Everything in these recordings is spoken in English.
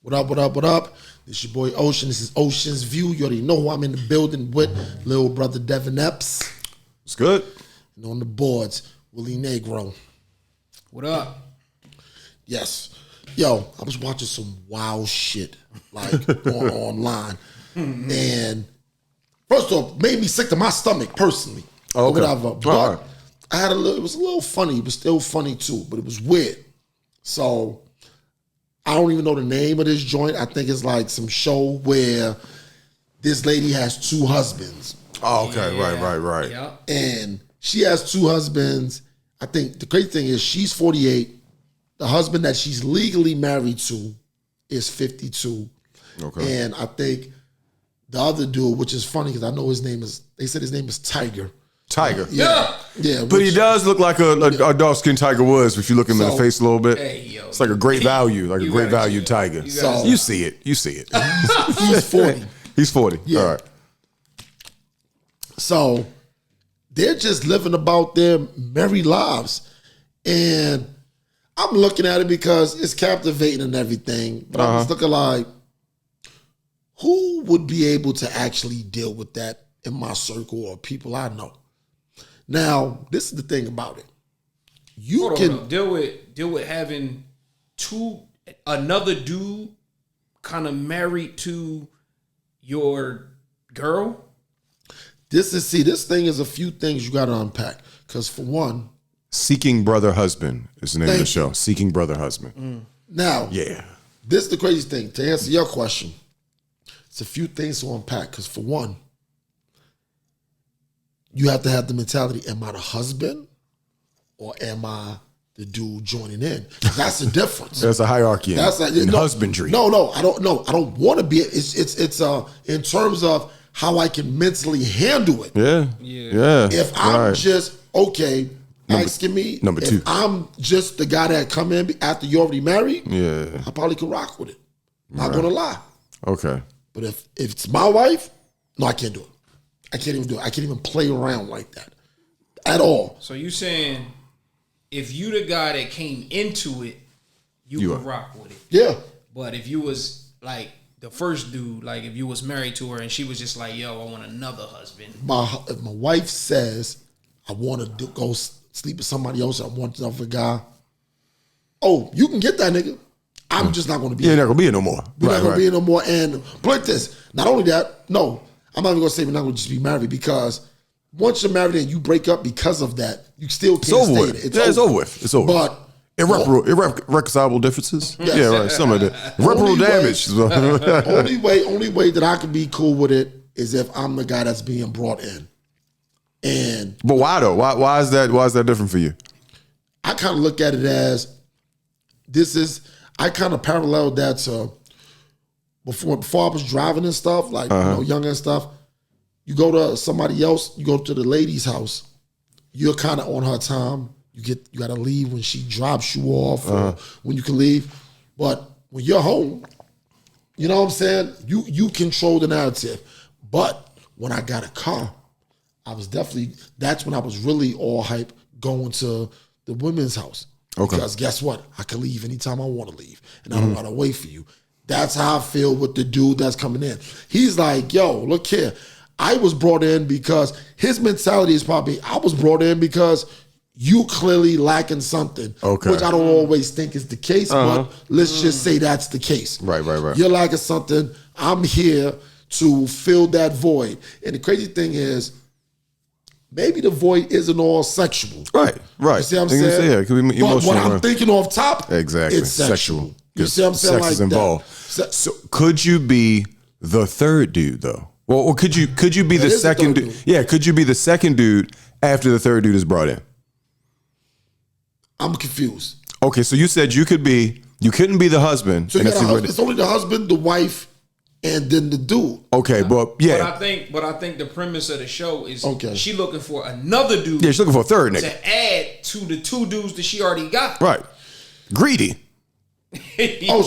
What up, what up, what up? This your boy Oshin. This is Oshin's View. You already know who I'm in the building with. Little brother Devin Epps. It's good. And on the boards, Willie Negro. What up? Yes. Yo, I was watching some wild shit like online. And first off, made me sick to my stomach personally. Oh, okay. Whatever. But I had it was a little funny, but still funny too. But it was weird. So I don't even know the name of this joint. I think it's like some show where this lady has two husbands. Oh, okay. Yeah. Right. Yeah. And she has two husbands. I think the crazy thing is she's 48. The husband that she's legally married to is 52. Okay. And I think the other dude, which is funny because I know his name is, they said his name is Tiger. Tiger. Yeah. But he does look like a dark-skinned Tiger Woods if you look him in the face a little bit. Hey, yo. It's like a great value, Tiger. You see it. He's 40. He's 40. Yeah. All right. So they're just living about their merry lives. And I'm looking at it because it's captivating and everything. But I'm just looking like, who would be able to actually deal with that in my circle or people I know? Now, this is the thing about it. You can deal with having another dude kind of married to your girl. This thing is a few things you got to unpack. Because for one, Seeking Brother Husband is the name of the show. Seeking Brother Husband. Now, Yeah. this is the crazy thing. To answer your question, it's a few things to unpack. Because for one, you have to have the mentality, am I the husband or am I the dude joining in? That's the difference. There's a hierarchy in husbandry. No, I don't want to be. It's in terms of how I can mentally handle it. Yeah. If I'm just asking me, number two. if I'm just the guy that come in after you already married, Yeah. I probably could rock with it. Not gonna lie. Okay. But if it's my wife, no, I can't do it. I can't even do it. I can't even play around like that at all. So you saying if you the guy that came into it, you would rock with it. Yeah. But if you was like the first dude, like if you was married to her and she was just like, yo, I want another husband. If my wife says I want to go sleep with somebody else, I want another guy. Oh, you can get that nigga. I'm just not going to be. You're not going to be here no more. We're not going to be here no more. And but this, not only that, no, I'm not even going to say we're not going to just be married because once you're married and you break up because of that, you still can't stay in it. It's over with. It's over. But irreconcilable differences. Yes. Yeah, right. Some of it. Irreparable damage. only way that I can be cool with it is if I'm the guy that's being brought in. But why though? Why is that different for you? I kind of look at it as I kind of paralleled that to before I was driving and stuff, like younger and stuff. You go to somebody else, you go to the lady's house, you're kind of on her time. You got to leave when she drops you off or when you can leave. But when you're home, you know what I'm saying? You control the narrative. But when I got a car, that's when I was really all hype going to the women's house. Okay. Because guess what? I can leave anytime I want to leave. And I don't got to wait for you. That's how I feel with the dude that's coming in. He's like, yo, look here. I was brought in because his mentality is probably, I was brought in because you clearly lacking something. Okay. Which I don't always think is the case, but let's just say that's the case. Right. You're lacking something. I'm here to fill that void. And the crazy thing is, maybe the void isn't all sexual. Right. You see what I'm saying? Yeah, it could be but emotional. what I'm thinking off top, exactly. it's sexual. You see what I'm saying? Sex like is involved. That. So could you be the third dude though? Well, or could you be the second dude? Yeah, could you be the second dude after the third dude is brought in? I'm confused. Okay, so you said you couldn't be the husband. So it's only the husband, the wife, and then the dude. Okay, but yeah. But I think the premise of the show is she looking for another dude. Yeah, she's looking for a third nigga to add to the two dudes that she already got. Right. Greedy. So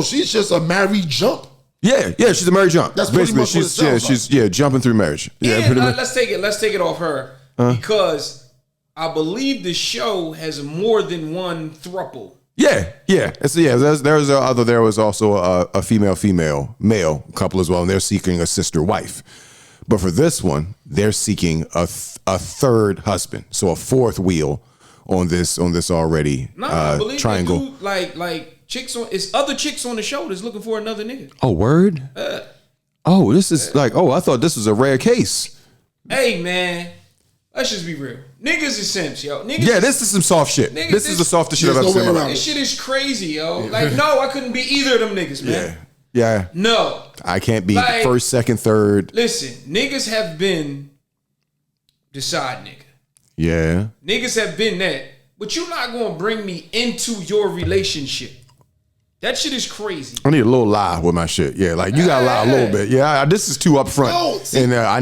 she's just a married jump. Yeah, she's a married jump. That's basically what it sounds she's jumping through marriage. Yeah, pretty much. Let's take it off her because I believe the show has more than one throuple. Yeah. It's, there was also a female male couple as well, and they're seeking a sister wife. But for this one, they're seeking a third husband, so a fourth wheel on this already I believe triangle. They do, like chicks on, it's other chicks on the show that's looking for another nigga. Oh, word. This is I thought this was a rare case. Hey man, let's just be real. Niggas is simps, yo. This is some soft shit. This is the softest shit I've ever seen. This shit is crazy, yo. Like, no, I couldn't be either of them niggas, man. Yeah. No. I can't be first, second, third. Listen, niggas have been the side nigga. Yeah. Niggas have been that. But you're not going to bring me into your relationship. That shit is crazy. I need a little lie with my shit. Yeah, like you gotta lie a little bit. Yeah, this is too upfront, and I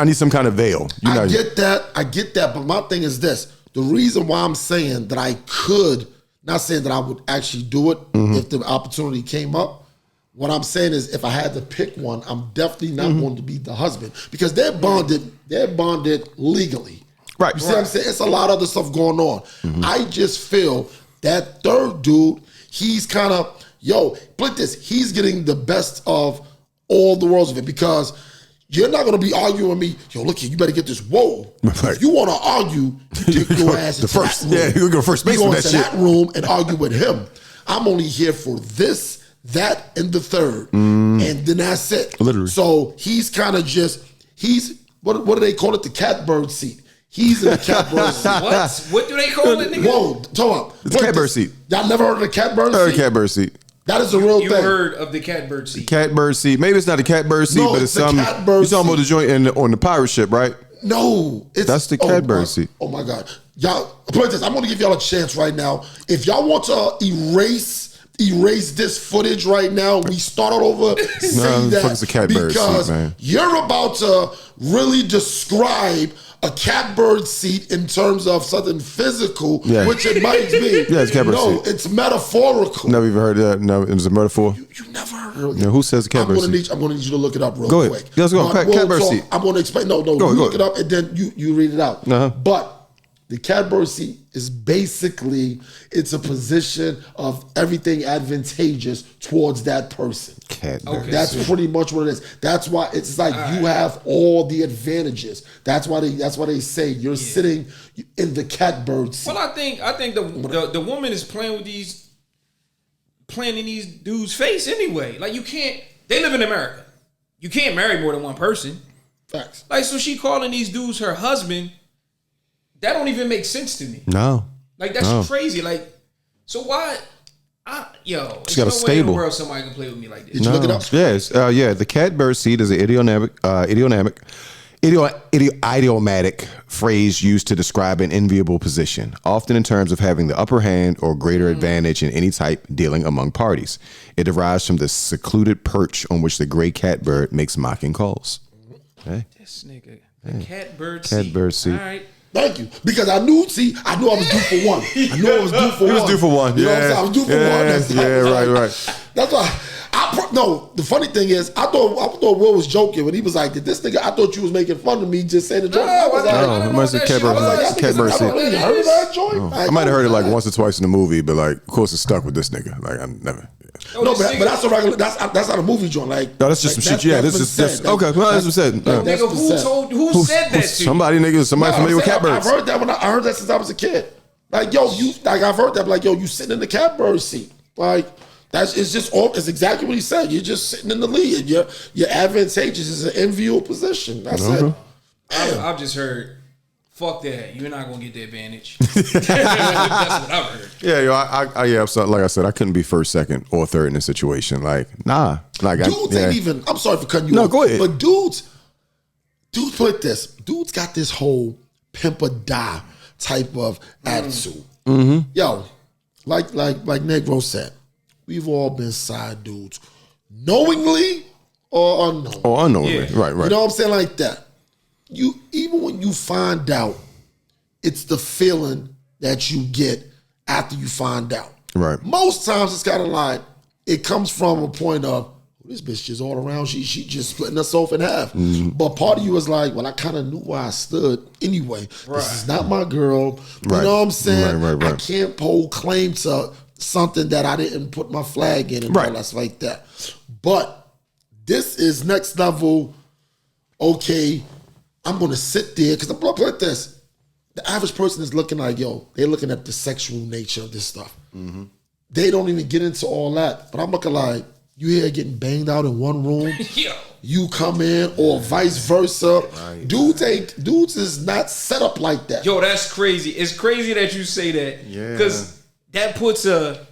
need some kind of veil. I get that. But my thing is this: the reason why I'm saying that I could, not saying that I would actually do it if the opportunity came up. What I'm saying is, if I had to pick one, I'm definitely not going to be the husband because they're bonded. They're bonded legally. Right. You see what I'm saying? It's a lot of other stuff going on. I just feel that third dude. He's kind of, split this. He's getting the best of all the worlds of it because you're not going to be arguing with me. Look here, you better get this. Whoa. If you want to argue, you take your ass into that room. Yeah, you go first base with that shit. that room and argue with him. I'm only here for this, that, and the third. And then that's it. Literally. So he's kind of what do they call it? The catbird seat. He's in the catbird seat. What do they call it, nigga? Whoa, talk about. It's a catbird seat. Y'all never heard of the catbird seat? Heard of catbird seat. That is a real thing. You heard of the catbird seat. Catbird seat. Maybe it's not a catbird seat, but it's some. You're talking about the joint on the pirate ship, right? No. That's the catbird seat. Oh my God. Y'all, play this. I'm going to give y'all a chance right now. If y'all want to erase this footage right now, we start all over saying that it's a catbird because seat, man. You're about to really describe a catbird seat in terms of something physical, which it might be. Yeah, it's catbird seat. No, it's metaphorical. Never even heard of that. No, it's a metaphor. You never heard of it. Who says catbird seat? I'm going to need you to look it up real quick. Go ahead. Let's go. Catbird seat. I'm going to explain. No, you look it up and then you read it out. But the catbird seat is basically, it's a position of everything advantageous towards that person. That's pretty much what it is. That's why it's like you have all the advantages. That's why they say you're sitting in the catbird seat. Well, I think the woman is playing in these dudes' face anyway. Like they live in America. You can't marry more than one person. Facts. Like, so she calling these dudes her husband. That don't even make sense to me. No. Like, that's crazy. Like, so why? There's got a way in the stable. world somebody can play with me like this. Did you look it up? Yes. The catbird seat is an idiomatic phrase used to describe an enviable position, often in terms of having the upper hand or greater advantage in any type dealing among parties. It derives from the secluded perch on which the gray catbird makes mocking calls. Hey. This nigga, the catbird seat. All right. Thank you. Because I knew I was due for one. You was due for one. You know what I'm saying? I was due for one. Right. That's why. The funny thing is, I thought Will was joking when he was like, "Did this nigga? I thought you was making fun of me just saying the joke." I might say catbird seat. I heard that joint. I might have heard it like once or twice in the movie, but like, of course, it's stuck with this nigga. Like, I never. No, but that's a regular. That's not a movie joint. Like, no, that's just some shit. Yeah, this is okay. Well, that's what said. Nigga, who said that to you? Somebody familiar with catbirds. I've heard that I heard that since I was a kid. Like, I've heard that. Like, you sitting in the catbird seat. Like, it's exactly what he said. You're just sitting in the lead. You're advantageous. It's an enviable position. That's it. I've just heard, fuck that. You're not gonna get the advantage. That's what I've heard. Yeah, like I said, I couldn't be first, second, or third in this situation. Like, nah. Like, dudes ain't even. I'm sorry for cutting you off. No, go ahead. But dudes put this. Dudes got this whole pimp or die type of attitude. Yo, like Negro said, we've all been side dudes, knowingly or unknowingly. Or unknowingly, right. You know what I'm saying? Like that. Even when you find out, it's the feeling that you get after you find out. Right. Most times it's kind of like, it comes from a point of, this bitch just all around, she just splitting herself in half. But part of you is like, well, I kind of knew where I stood anyway. This is not my girl. You know what I'm saying? Right. I can't hold claim to something that I didn't put my flag in and all that's like that. But this is next level. Okay, I'm gonna sit there because I'm looking at this. The average person is looking like, yo, they're looking at the sexual nature of this stuff. Mm-hmm. They don't even get into all that. But I'm looking like, you here getting banged out in one room. Yo. You come in, or vice versa. Right. Dudes is not set up like that. Yo, that's crazy. It's crazy that you say that. Yeah. Because that puts a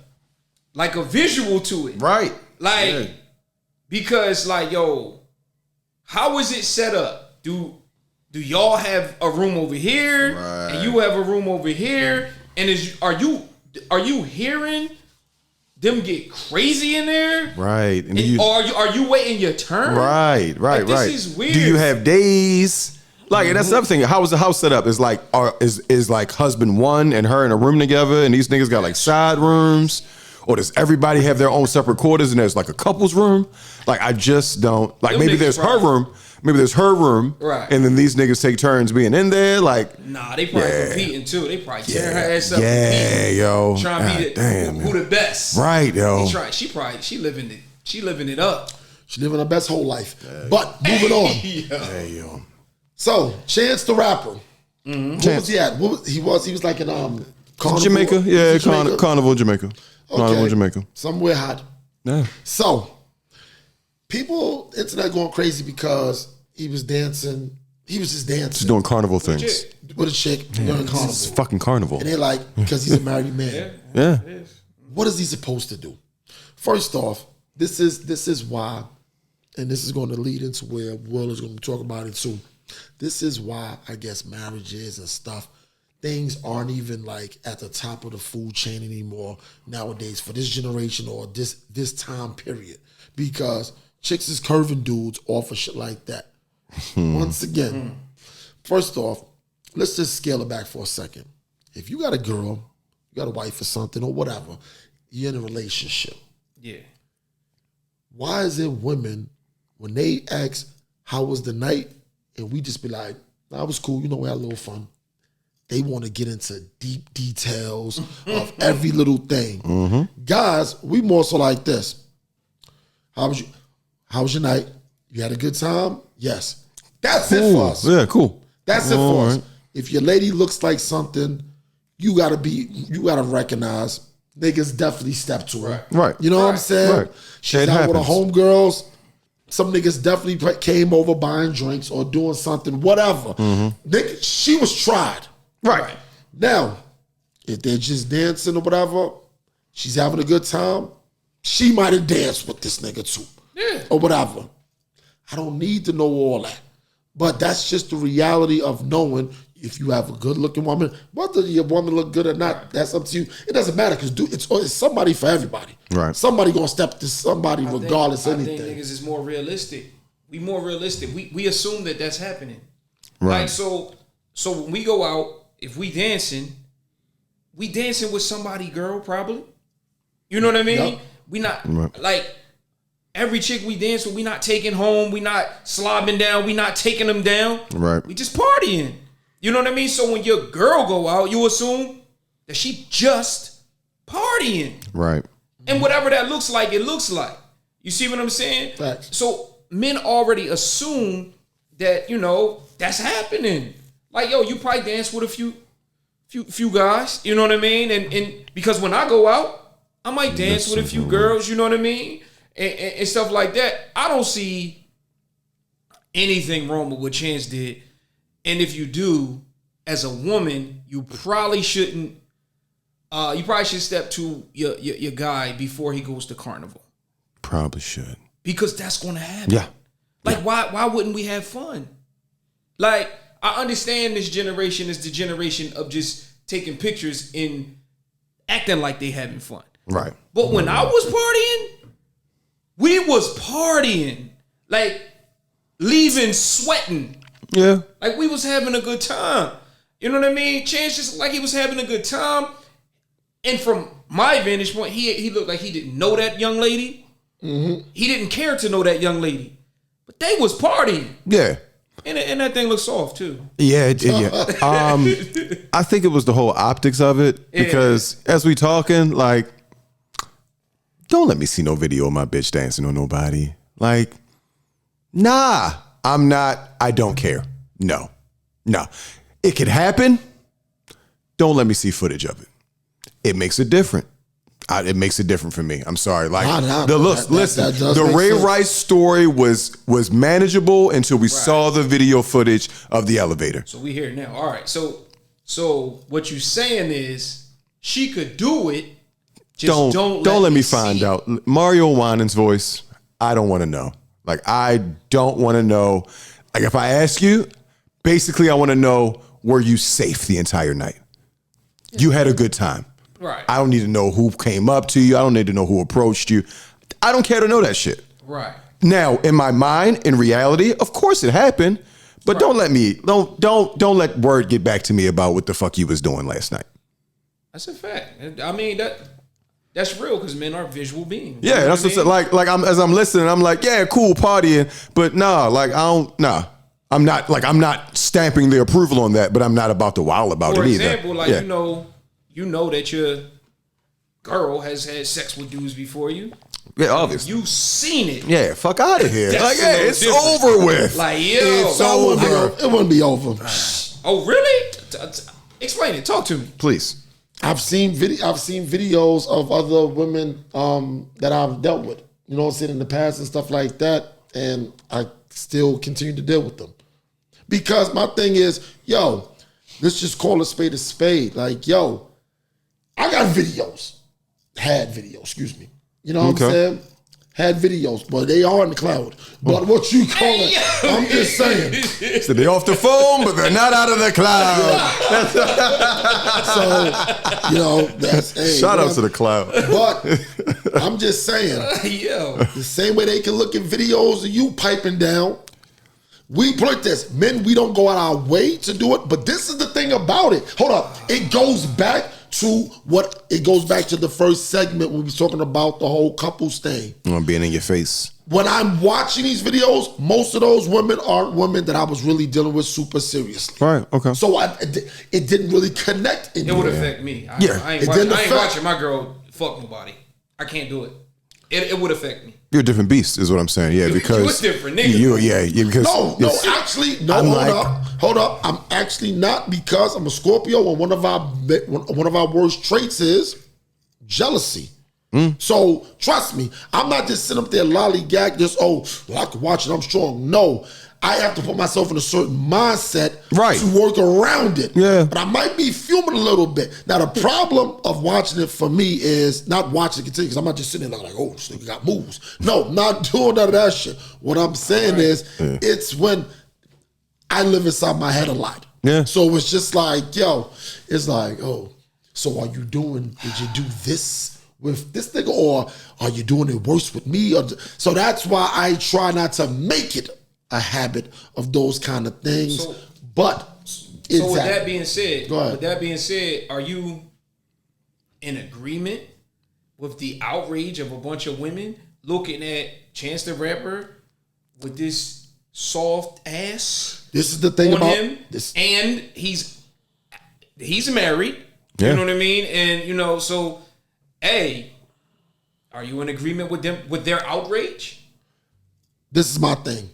visual to it. Right. Like, because like, yo, how is it set up? Do y'all have a room over here? Right. And you have a room over here? And are you hearing them get crazy in there? Right. And are you waiting your turn? Right. This is weird. Do you have days? Like, and that's the other thing. How is the house set up? Is like, is like husband one and her in a room together, and these niggas got like side rooms? Or does everybody have their own separate quarters and there's like a couple's room? Like, I just don't. Like, maybe there's her room. Maybe there's her room. Right. And then these niggas take turns being in there. Like, nah, they probably competing too. They probably tearing her ass up. Yeah, yo. Trying to be who the best. Right, yo. She living it up. She living her best whole life. But moving on. Yo. So, Chance the Rapper. Mm-hmm. What was he at? He was like in Carnival. Jamaica. Yeah, Carnival, Jamaica. Okay. Jamaica. Somewhere hot. Yeah. So, people, internet going crazy because he was dancing. He was just dancing. Just doing carnival things. With a chick during Carnival. It's fucking Carnival. And they're like, because he's a married man. Yeah. What is he supposed to do? First off, this is why, and this is going to lead into where Will is going to talk about it too. This is why I guess marriages and stuff, things aren't even like at the top of the food chain anymore nowadays for this generation or this time period, because chicks is curving dudes off of shit like that. Once again, first off, let's just scale it back for a second. If you got a girl, you got a wife or something or whatever, you're in a relationship. Yeah. Why is it women, when they ask, how was the night? And we just be like, nah, it was cool. You know, we had a little fun. They want to get into deep details of every little thing. Mm-hmm. Guys, we more so like this. How was your night? You had a good time? Yes. That's it for us. Yeah, cool. That's it for us. If your lady looks like something, you gotta recognize niggas definitely step to her. Right. You know what I'm saying? Right. She's out with her homegirls. Some niggas definitely came over buying drinks or doing something, whatever. Mm-hmm. She was tried. Right. Now, if they're just dancing or whatever, she's having a good time, she might have danced with this nigga too. Yeah. Or whatever. I don't need to know all that. But that's just the reality of knowing if you have a good looking woman, whether your woman look good or not, that's up to you. It doesn't matter because it's somebody for everybody. Right. Somebody gonna step to somebody regardless of anything. I think niggas is more realistic. We more realistic. We assume that that's happening. Right. Like so when we go out, if we dancing with somebody, girl, probably. You know what I mean? Yep. We not like every chick we dance with, we not taking home, we not slobbing down, we not taking them down. Right. We just partying. You know what I mean? So when your girl go out, you assume that she just partying. Right. And whatever that looks like, it looks like. You see what I'm saying? Facts. So men already assume that, you know, that's happening. Like, yo, you probably dance with a few guys, you know what I mean? And because when I go out, I might dance with a few girls, you know what I mean? And stuff like that. I don't see anything wrong with what Chance did. And if you do, as a woman, you probably shouldn't. You probably should step to your guy before he goes to Carnival. Probably should, because that's going to happen. Yeah. Like, why wouldn't we have fun? Like, I understand this generation is the generation of just taking pictures and acting like they having fun. Right. But when I was partying, we was partying, like leaving sweating. Yeah. Like we was having a good time. You know what I mean? Chance just like he was having a good time. And from my vantage point, he looked like he didn't know that young lady. Mm-hmm. He didn't care to know that young lady. But they was partying. Yeah. And that thing looks soft too. Yeah, I think it was the whole optics of it, because as we talking, like, don't let me see no video of my bitch dancing on nobody. Like, nah, I'm not. I don't care. No. It could happen. Don't let me see footage of it. It makes it different. It makes it different for me. I'm sorry. Like listen, the Ray Rice story was manageable until we saw the video footage of the elevator. So we here now. All right. So what you saying is she could do it. Just don't let me find out. Mario Winans' voice. I don't want to know. Like, I don't want to know. Like, if I ask you, basically, I want to know, were you safe the entire night? You had a good time. Right. I don't need to know who came up to you. I don't need to know who approached you. I don't care to know that shit. Right. Now, in my mind, in reality, of course it happened, but don't let word get back to me about what the fuck you was doing last night. That's a fact. I mean, that's real because men are visual beings. Yeah, that's what as I'm listening, I'm like, yeah, cool partying, but I'm not stamping the approval on that, but I'm not about to wow about it either. For example, like you know that your girl has had sex with dudes before you. Yeah, obviously. You've seen it. Yeah, fuck out of here. Like, yeah, it's over with. Like, it's over. It wouldn't be over. Oh, really? Explain it. Talk to me, please. I've seen videos of other women that I've dealt with. You know what I'm saying, in the past and stuff like that, and I still continue to deal with them because my thing is, let's just call a spade a spade. Like, I got videos, excuse me. You know what I'm saying? Had videos, but they are in the cloud. But what you call it, I'm just saying. So they're off the phone, but they're not out of the cloud. So, that's shout out to the cloud. But I'm just saying, the same way they can look at videos of you piping down. We put this, men, we don't go out our way to do it, but this is the thing about it. Hold up. It goes back to the first segment when we was talking about the whole couples thing. Being in your face. When I'm watching these videos, most of those women aren't women that I was really dealing with super seriously. Right, okay. So it didn't really connect. It would affect me. I ain't watching my girl fuck nobody. I can't do it. It would affect me. You're a different beast, is what I'm saying. Yeah, because you're a different nigga. Because hold up. I'm actually not, because I'm a Scorpio, and one of our worst traits is jealousy. So trust me, I'm not just sitting up there lollygag. I can watch it, I'm strong. No, I have to put myself in a certain mindset to work around it. Yeah. But I might be fuming a little bit. Now, the problem of watching it for me is not watching it continue, because I'm not just sitting there like, oh, this nigga got moves. No, not doing none of that shit. What I'm saying is, it's when I live inside my head a lot. Yeah. So it's just like, it's like, oh, so did you do this with this nigga, or are you doing it worse with me? So that's why I try not to make it a habit of those kind of things. So with that being said, are you in agreement with the outrage of a bunch of women looking at Chance the Rapper with this soft ass? This is the thing about him, and he's married. You know what I mean? And so, are you in agreement with them with their outrage? This is my thing.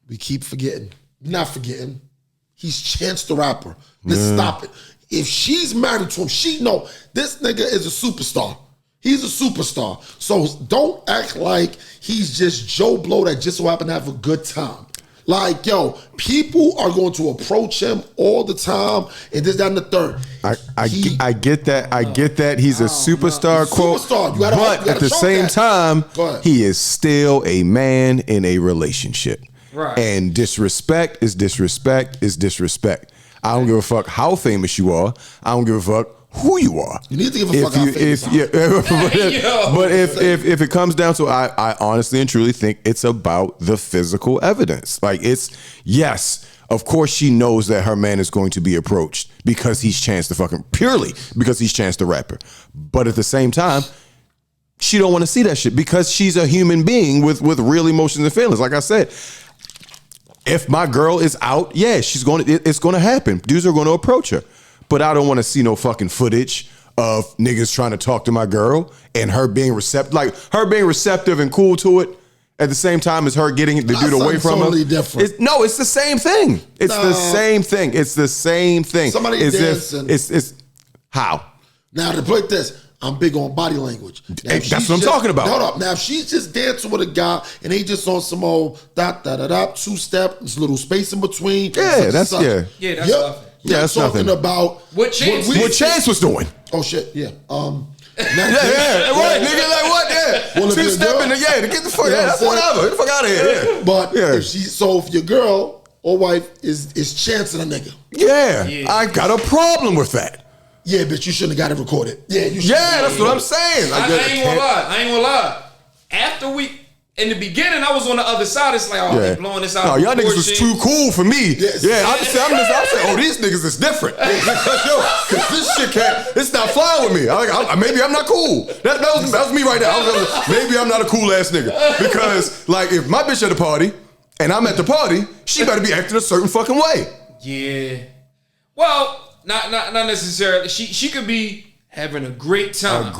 We keep forgetting. Not forgetting. He's Chance the Rapper. Let's stop it. If she's married to him, she know this nigga is a superstar. He's a superstar. So don't act like he's just Joe Blow that just so happened to have a good time. Like, people are going to approach him all the time, and this, that, and the third. I get that. I get that. He's a superstar, quote. Superstar. But at the same time, he is still a man in a relationship. Right. And disrespect is disrespect is disrespect. I don't give a fuck how famous you are. I don't give a fuck who you are. You need to give a fuck how famous you are. But if it comes down to, I honestly and truly think it's about the physical evidence. Like, yes, of course she knows that her man is going to be approached because he's Chance purely because he's Chance the Rapper. But at the same time, she don't want to see that shit because she's a human being with real emotions and feelings. Like I said, if my girl is out, it's going to happen. Dudes are going to approach her. But I don't want to see no fucking footage of niggas trying to talk to my girl and her being receptive and cool to it at the same time as her getting the dude away from totally her. Different. It's the same thing. It's the same thing. It's the same thing. Somebody dancing. It's how? Now to put this, I'm big on body language. That's what I'm talking about. Hold up. Now if she's just dancing with a guy and he just on some old two-step, there's a little space in between. Yeah, that's that's nothing. You're talking about what Chance was doing. Oh shit, yeah. Right, nigga, like what? Yeah, well, two-stepping, to get the fuck, that's whatever, get the fuck out of here. Yeah. But if your girl or wife is chancing a nigga, I got a problem with that. Yeah, but you shouldn't have got it recorded. Yeah, that's what I'm saying. I ain't gonna lie. After in the beginning, I was on the other side. It's like, they blowing this out. No, y'all niggas was too cool for me. Yes. Yeah, I'm saying, these niggas is different. Cause this shit it's not flying with me. Maybe I'm not cool. That was me right now. Maybe I'm not a cool ass nigga. Because like, if my bitch at a party and I'm at the party, she better be acting a certain fucking way. Yeah. Well, not necessarily. She could be having a great time.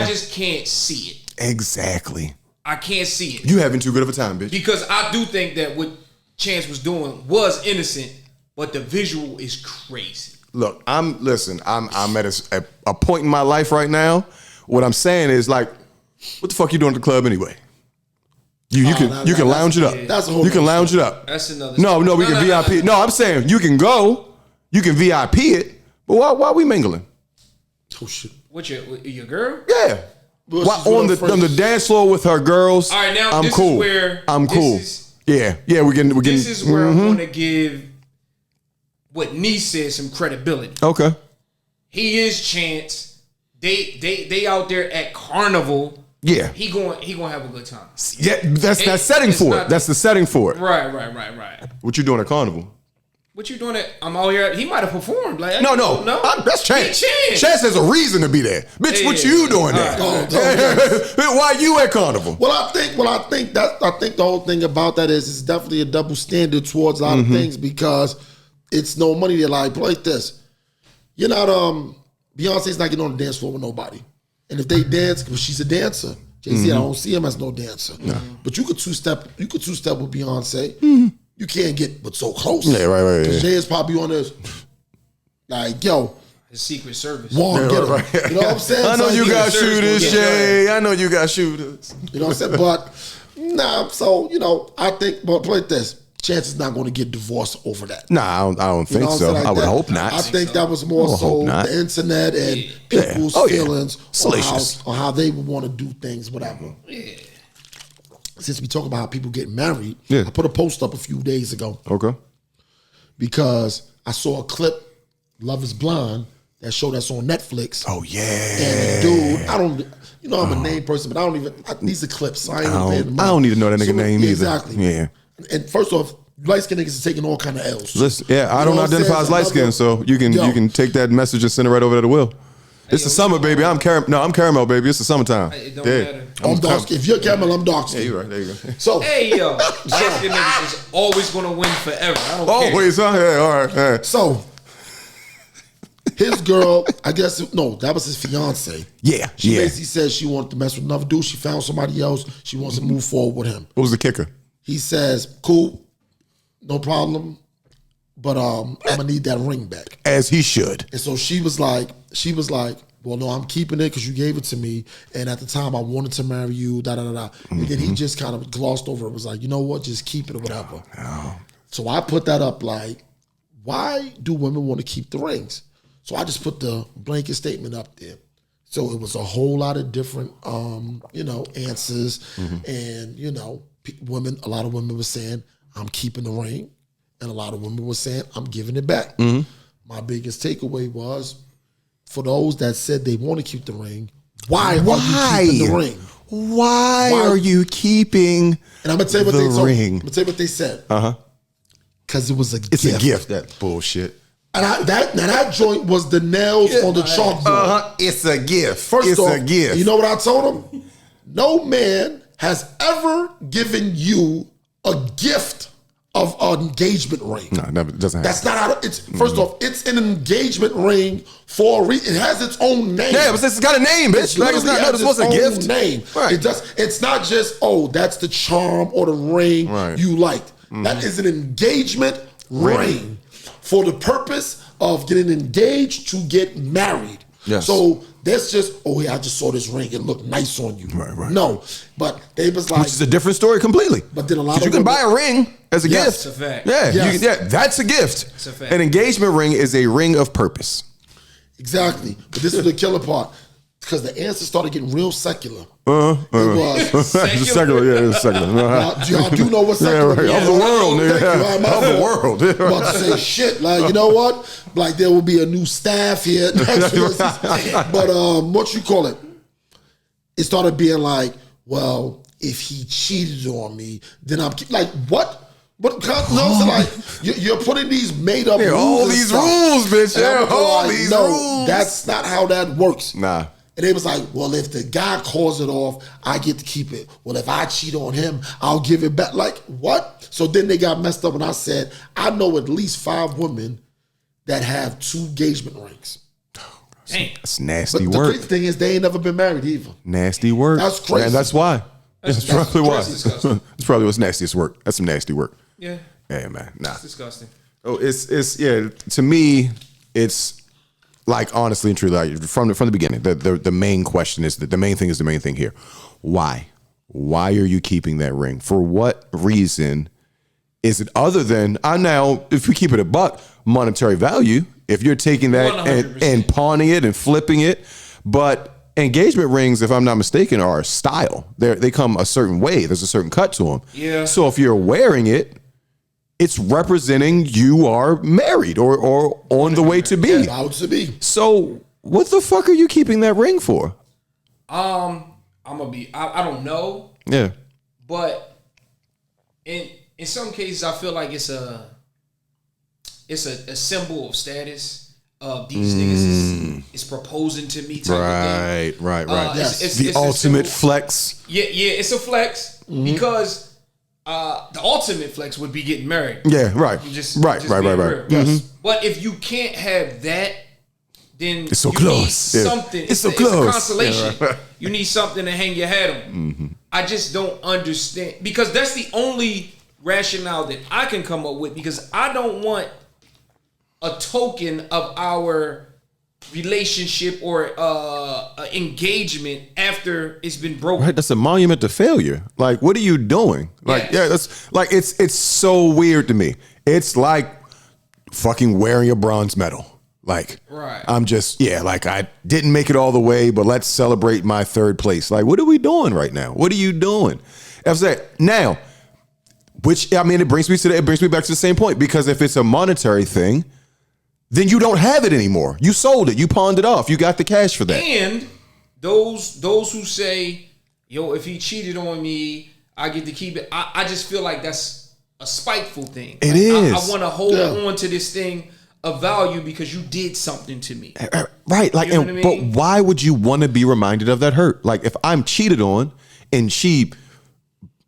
I just can't see it. Exactly. I can't see it. You having too good of a time, bitch. Because I do think that what Chance was doing was innocent, but the visual is crazy. Look, I'm at a point in my life right now. What I'm saying is like, what the fuck you doing at the club anyway? You can lounge it up. That's a whole. You can lounge it up. That's another. No, we can VIP. No, I'm saying you can go. You can VIP it. But why are we mingling? Oh shit. What your girl? Yeah. On the dance floor with her girls. All right, now I'm this cool. is where I'm cool. Yeah, we're getting. This is where I want to give what Nee said some credibility. Okay. He is Chance. They out there at Carnival. Yeah. He going have a good time. Yeah, that's that setting for it. That's the setting for it. Right. What you doing at Carnival? What you doing I'm out here. He might have performed. Like no. That's Chance. Chance has a reason to be there. Bitch, what you doing there? Why you at Carnival? Well, I think the whole thing about that is it's definitely a double standard towards a lot of things because it's no money. They're like this. You're not Beyonce's not getting on the dance floor with nobody. And if they dance, because she's a dancer. Jay-Z, I don't see him as no dancer. No. But you could two-step with Beyonce. Mm-hmm. You can't get but so close. Yeah, right. Because Jay is probably on this, like, yo. His Secret Service. One, get him. Right. You know what I'm saying? I know you got shooters, Jay. I know you got shooters. You know what I'm saying? But, I think, but play this. Chance is not going to get divorced over that. Nah, I don't think so. I would hope not. I think that was more so the internet and people's feelings on how they would want to do things, whatever. Yeah. Since we talk about how people get married, I put a post up a few days ago. Okay. Because I saw a clip, Love is Blind, that show that's on Netflix. Oh, yeah. And the dude, I'm a name person, but these are clips. So I don't need to know that nigga name either. Exactly. Yeah. And first off, light-skinned niggas is taking all kind of L's. Listen, I don't identify as light-skinned, so you can take that message and send it right over to the Will. It's the summer, baby. I'm caramel, baby. It's the summertime. It don't matter. I'm dark. If you're caramel, I'm dark. Yeah, you're right. There you go. So, light-skinned niggas is always gonna win forever. I don't care. Always, huh? Yeah, all right. So, his girl, that was his fiance. Yeah, She basically said she wanted to mess with another dude. She found somebody else. She wants to move forward with him. What was the kicker? He says, cool, no problem, but I'm gonna need that ring back. As he should. And so she was like, well, no, I'm keeping it because you gave it to me, and at the time I wanted to marry you, And then he just kind of glossed over it, was like, you know what, just keep it or whatever. Oh. So I put that up like, why do women want to keep the rings? So I just put the blanket statement up there. So it was a whole lot of different, answers, and a lot of women were saying, I'm keeping the ring. And a lot of women were saying, I'm giving it back. My biggest takeaway was, for those that said they want to keep the ring, why are you keeping the ring? Why are you keeping and I'm gonna tell you what the they ring? I'm gonna tell you what they said. Because it was a gift. It's a gift. That bullshit. And that joint was the nails on the chalkboard. It's a gift. First off, a gift. You know what I told him? No man has ever given you a gift of an engagement ring. No, never, it doesn't happen. That's not how it's. First off, it's an engagement ring for a reason. It has its own name. Yeah, but it's got a name, bitch. Like, it's not, no, this wasn't a gift. Name. Right. It does. It's not just, oh, that's the charm or the ring you liked. That is an engagement ring for the purpose of getting engaged to get married. Yes. So that's just, oh yeah, I just saw this ring. It looked nice on you. Right. No, but they was like, which is a different story completely. But then a lot of you can buy a ring as a gift. It's a fact. Yeah, Yes. that's a gift. It's a fact. An engagement ring is a ring of purpose. exactly. But this is the killer part. Because the answer started getting real secular. It was. It's secular, yeah, it's secular. Y'all do know what secular right. is. Of the world, Thank nigga. you. Of the world. I'm about to say shit. Like, you know what? Like, there will be a new staff here. But what you call it? It started being like, well, if he cheated on me, then I'm like, what? But no, so like you're putting these made up rules. All and these stuff. rules, bitch. And Yeah, I'm all like, these no, rules. that's not how that works. Nah. And they was like, well, if the guy calls it off, I get to keep it. Well, if I cheat on him, I'll give it back. Like, what? So then they got messed up and I said, I know at least 5 women that have 2 engagement rings. Dang. That's nasty But the work. crazy thing is they ain't never been married either. Nasty work. That's crazy. And that's why. That's probably why. that's disgusting. It's probably what's nastiest work. That's some nasty work. Yeah. Hey, man. Nah. It's disgusting. Oh, it's yeah. To me, it's like honestly and truly, like, from the beginning, the main question is the main thing is the main thing here. Why? Why are you keeping that ring? For what reason is it other than now? If we keep it a buck, monetary value. If you're taking that 100%. and pawning it and flipping it, but engagement rings, if I'm not mistaken, are style. They come a certain way. There's a certain cut to them. Yeah. So if you're wearing it, it's representing you are married or on the way to be. About to be. So what the fuck are you keeping that ring for? I'm gonna be. I don't know, Yeah. but in some cases, I feel like it's a symbol of status. These niggas is proposing to me. Type of thing. Right. Yes. The it's a ultimate symbol. flex. Yeah, it's a flex because the ultimate flex would be getting married. Yeah, right. Just Right. being real. Yes. But if you can't have that, then It's so you close. need Yeah. something. It's so It's close. a consolation. Yeah, right. You need something to hang your hat on. I just don't understand because that's the only rationale that I can come up with because I don't want a token of our relationship or engagement after it's been broken. Right, that's a monument to failure. Like, what are you doing? Like, yeah, that's like it's so weird to me. It's like fucking wearing a bronze medal. Like, Right. I'm just like I didn't make it all the way, but let's celebrate my 3rd place. Like, what are we doing right now? What are you doing? I said now, which I mean, it brings me back to the same point because if it's a monetary thing, then you don't have it anymore. You sold it. You pawned it off. You got the cash for that. And those who say, yo, if he cheated on me, I get to keep it. I just feel like that's a spiteful thing. It Like, is. I want to hold on to this thing of value because you did something to me. Right. Like, You know what I mean? but why would you want to be reminded of that hurt? Like, if I'm cheated on and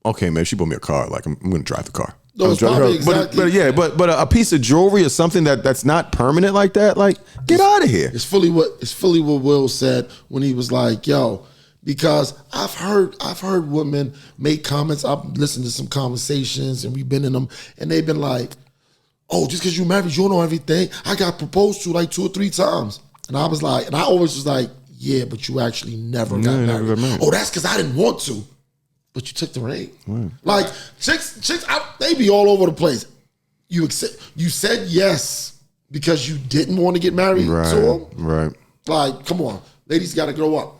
okay, man, she bought me a car. Like, I'm going to drive the car. No, I'm it's gonna probably drive the car. exactly- But a piece of jewelry or something that's not permanent like that, like, get out of here. It's fully what Will said when he was like, yo, because I've heard women make comments. I've listened to some conversations and we've been in them and they've been like, oh, just because you married, you don't know everything. I got proposed to like 2 or 3 times. And I was like, and I always was like, yeah, but you actually never got married. never got married. Oh, that's because I didn't want to. But you took the ring. Like chicks, they be all over the place. You said yes because you didn't want to get married to him. Right. Like, come on, ladies got to grow up.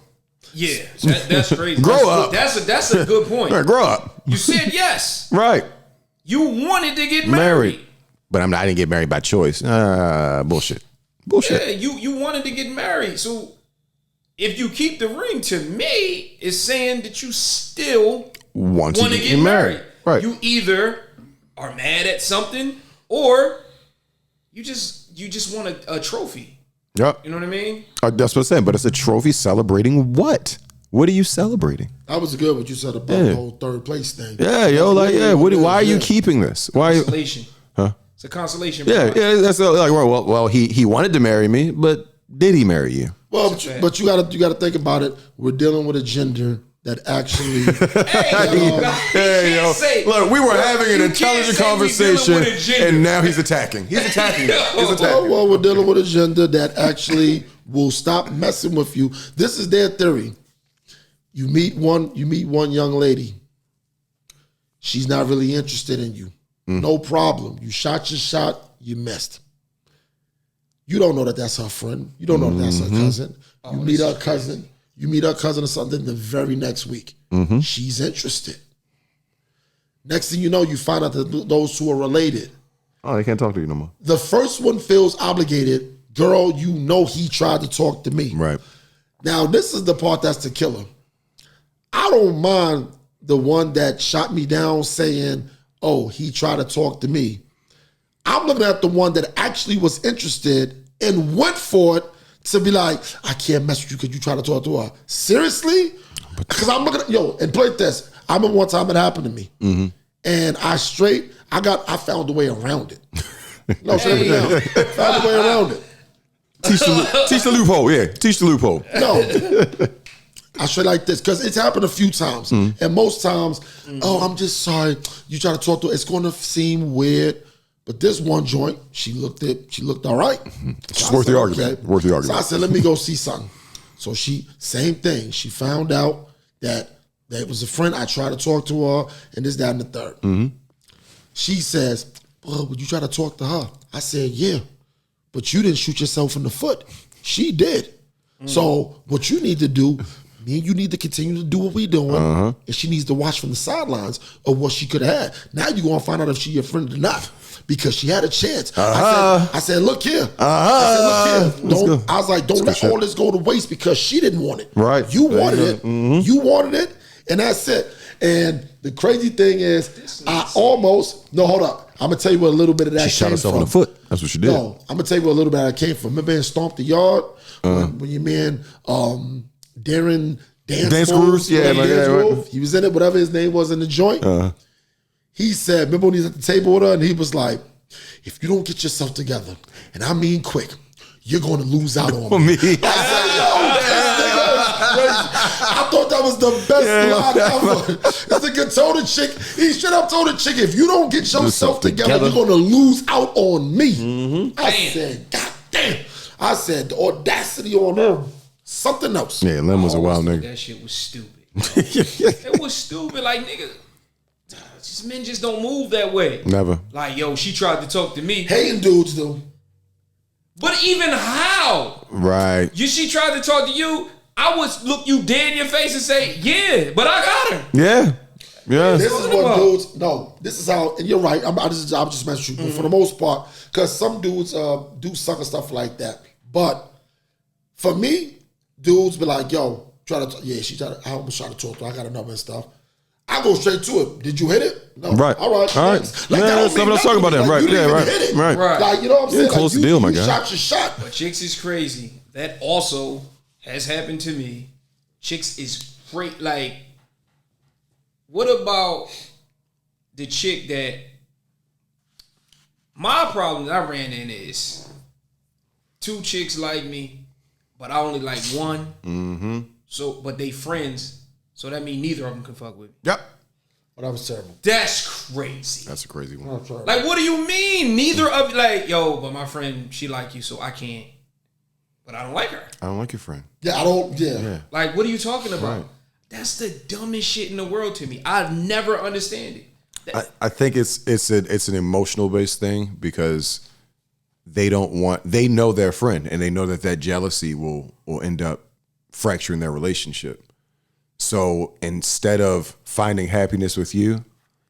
Yeah, that's crazy. Grow up. That's a good point. Right, grow up. You said yes. Right. You wanted to get married. But I didn't get married by choice. Bullshit. Yeah, you wanted to get married. So if you keep the ring, to me, it's saying that you still Want want to get married. Right. You either are mad at something or you just want a trophy. Yep. You know what I mean? That's what I'm saying. But it's a trophy celebrating what? What are you celebrating? That was good what you said about the whole third place thing. Yeah, yo, like, yeah. Why are you keeping this? Why? Consolation. Huh? It's a consolation. Yeah, that's like, well, he wanted to marry me, but did he marry you? Well, but you gotta think about it. We're dealing with a gender that actually. Hey, yo. Look, we were having an intelligent conversation, and now he's attacking. He's attacking. Well, we're dealing with a gender that actually will stop messing with you. This is their theory. You meet one young lady. She's not really interested in you. No problem. You shot your shot. You missed. You don't know that that's her friend. You don't know that that's her cousin. You meet her cousin. You meet her cousin or something the very next week. She's interested. Next thing you know, you find out that those two are related. Oh, they can't talk to you no more. The first one feels obligated. Girl, you know he tried to talk to me. Right. Now, this is the part that's the killer. I don't mind the one that shot me down saying, oh, he tried to talk to me. I'm looking at the one that actually was interested and went for it to be like, I can't mess with you because you try to talk to her. Seriously? Because I'm looking at, and play this. I remember one time it happened to me. And I found a way around it. No, straight down. Found a way around it. Teach the loophole, yeah. Teach the loophole. No. I straight like this, because it's happened a few times. And most times, oh, I'm just sorry. You try to talk to her, it's going to seem weird. But this one joint, she looked all right. It's worth the argument. Worth the argument. So I said, let me go see something. So same thing. She found out that was a friend. I tried to talk to her and this, that, and the third. She says, well, would you try to talk to her? I said, yeah. But you didn't shoot yourself in the foot. She did. So what you need to do, me and you need to continue to do what we're doing. And she needs to watch from the sidelines of what she could have had. Now you're going to find out if she your friend or not. Because she had a chance. I said, look here. I was like, don't let all this go to waste because she didn't want it. Right. You wanted it. You wanted it. And that's it. And the crazy thing is, hold up. I'm going to tell you where a little bit of that came from. She shot herself in the foot. That's what she did. No, I'm going to tell you where a little bit of that came from. Remember in Stomp the Yard? When your man, Darren Dance Moves? Yeah. Right. He was in it, whatever his name was in the joint. He said, remember when he was at the table with her and he was like, if you don't get yourself together, and I mean quick, you're going to lose out on me. I said, I thought that was the best line ever. This nigga told the chick, he straight up told the chick, if you don't get yourself together, you're going to lose out on me. I said, God damn. I said, the audacity on him. Something else. Yeah, Lem was a wild nigga. That shit was stupid. It was stupid. Like, nigga, men just don't move that way. Never. Like, yo, she tried to talk to me. Hating dudes do. But even how? Right. She tried to talk to you, I would look you dead in your face and say, yeah, but I got her. Yeah. Yeah. This is what dudes, this is how, and you're right, I'm just messing with you, but for the most part, because some dudes do sucker stuff like that. But for me, dudes be like, yo, I almost tried to talk to her, I got a number and stuff. I go straight to it. Did you hit it? No. Right. All right. Like, that's what I'm talking about. Like, right. You didn't right. Hit it. Right. Like, you know what I'm saying? Close like, the deal, my guy. Shot your shot. But chicks is crazy. That also has happened to me. Chicks is great. Like, what about the chick that my problem that I ran in is two chicks like me, but I only like one. So, but they friends. So that means neither of them can fuck with me. Yep. But that was terrible. That's crazy. That's a crazy one. Like, what do you mean? Neither of like, yo, but my friend, she like you, so I can't. But I don't like her. I don't like your friend. Yeah, I don't. Yeah. Like, what are you talking about? Right. That's the dumbest shit in the world to me. I never understand it. I think it's an emotional based thing because they know their friend and they know that jealousy will end up fracturing their relationship. So instead of finding happiness with you,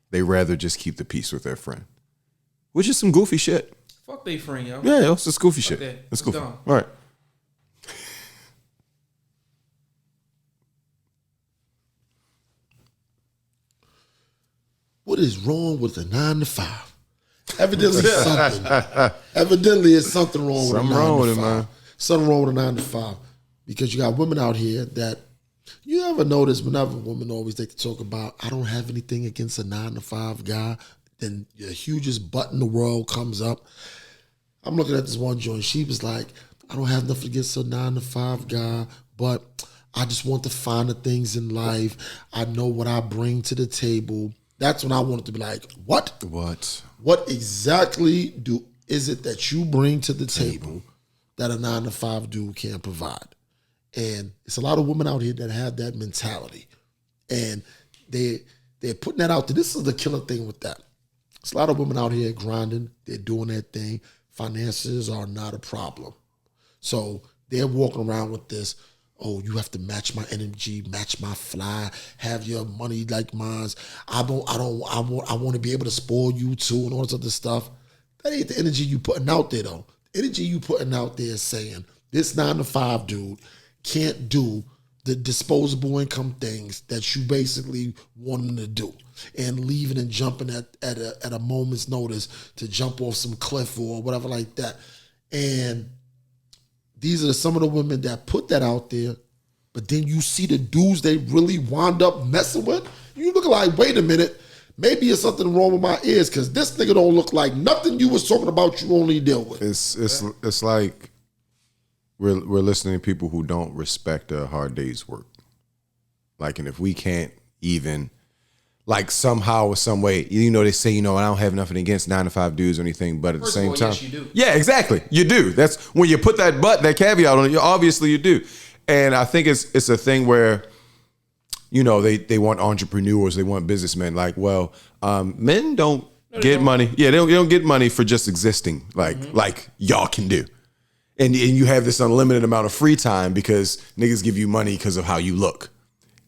they rather just keep the peace with their friend, which is some goofy shit. Fuck they friend, yo. Yeah, it's just goofy shit. that. It's It's goofy. dumb. All right. What is wrong with a 9 to 5? Evidently something. Evidently, it's something wrong with a 9 to 5. man. Something wrong with a 9 to 5 because you got women out here that You ever notice whenever women always like to talk about, I don't have anything against a 9-to-5 guy, then the hugest butt in the world comes up. I'm looking at this one joint. She was like, I don't have nothing against a 9-to-5 guy, but I just want to find the things in life. I know what I bring to the table. That's when I wanted to be like, what? What exactly is it that you bring to the table that a 9-to-5 dude can't provide? And it's a lot of women out here that have that mentality. And they're putting that out there. This is the killer thing with that. There's a lot of women out here grinding. They're doing their thing. Finances are not a problem. So they're walking around with this, oh, you have to match my energy, match my fly, have your money like mine. I want to be able to spoil you too and all this other stuff. That ain't the energy you putting out there though. The energy you putting out there is saying, this 9-to-5 dude can't do the disposable income things that you basically want him to do, and leaving and jumping at a moment's notice to jump off some cliff or whatever like that. And these are some of the women that put that out there, but then you see the dudes they really wound up messing with. You look like, wait a minute, maybe it's something wrong with my ears because this nigga don't look like nothing you was talking about you only deal with. It's like we're listening to people who don't respect a hard day's work. Like, and if we can't even, like, somehow or some way, they say, I don't have nothing against 9-to-5 dudes or anything, but at the same time, yes, you do. Yeah, exactly, you do. That's when you put that caveat on it. Obviously, you do. And I think it's a thing where, they want entrepreneurs, they want businessmen. Like, well, men don't get money. Yeah, they don't get money for just existing, like y'all can do. And you have this unlimited amount of free time because niggas give you money because of how you look.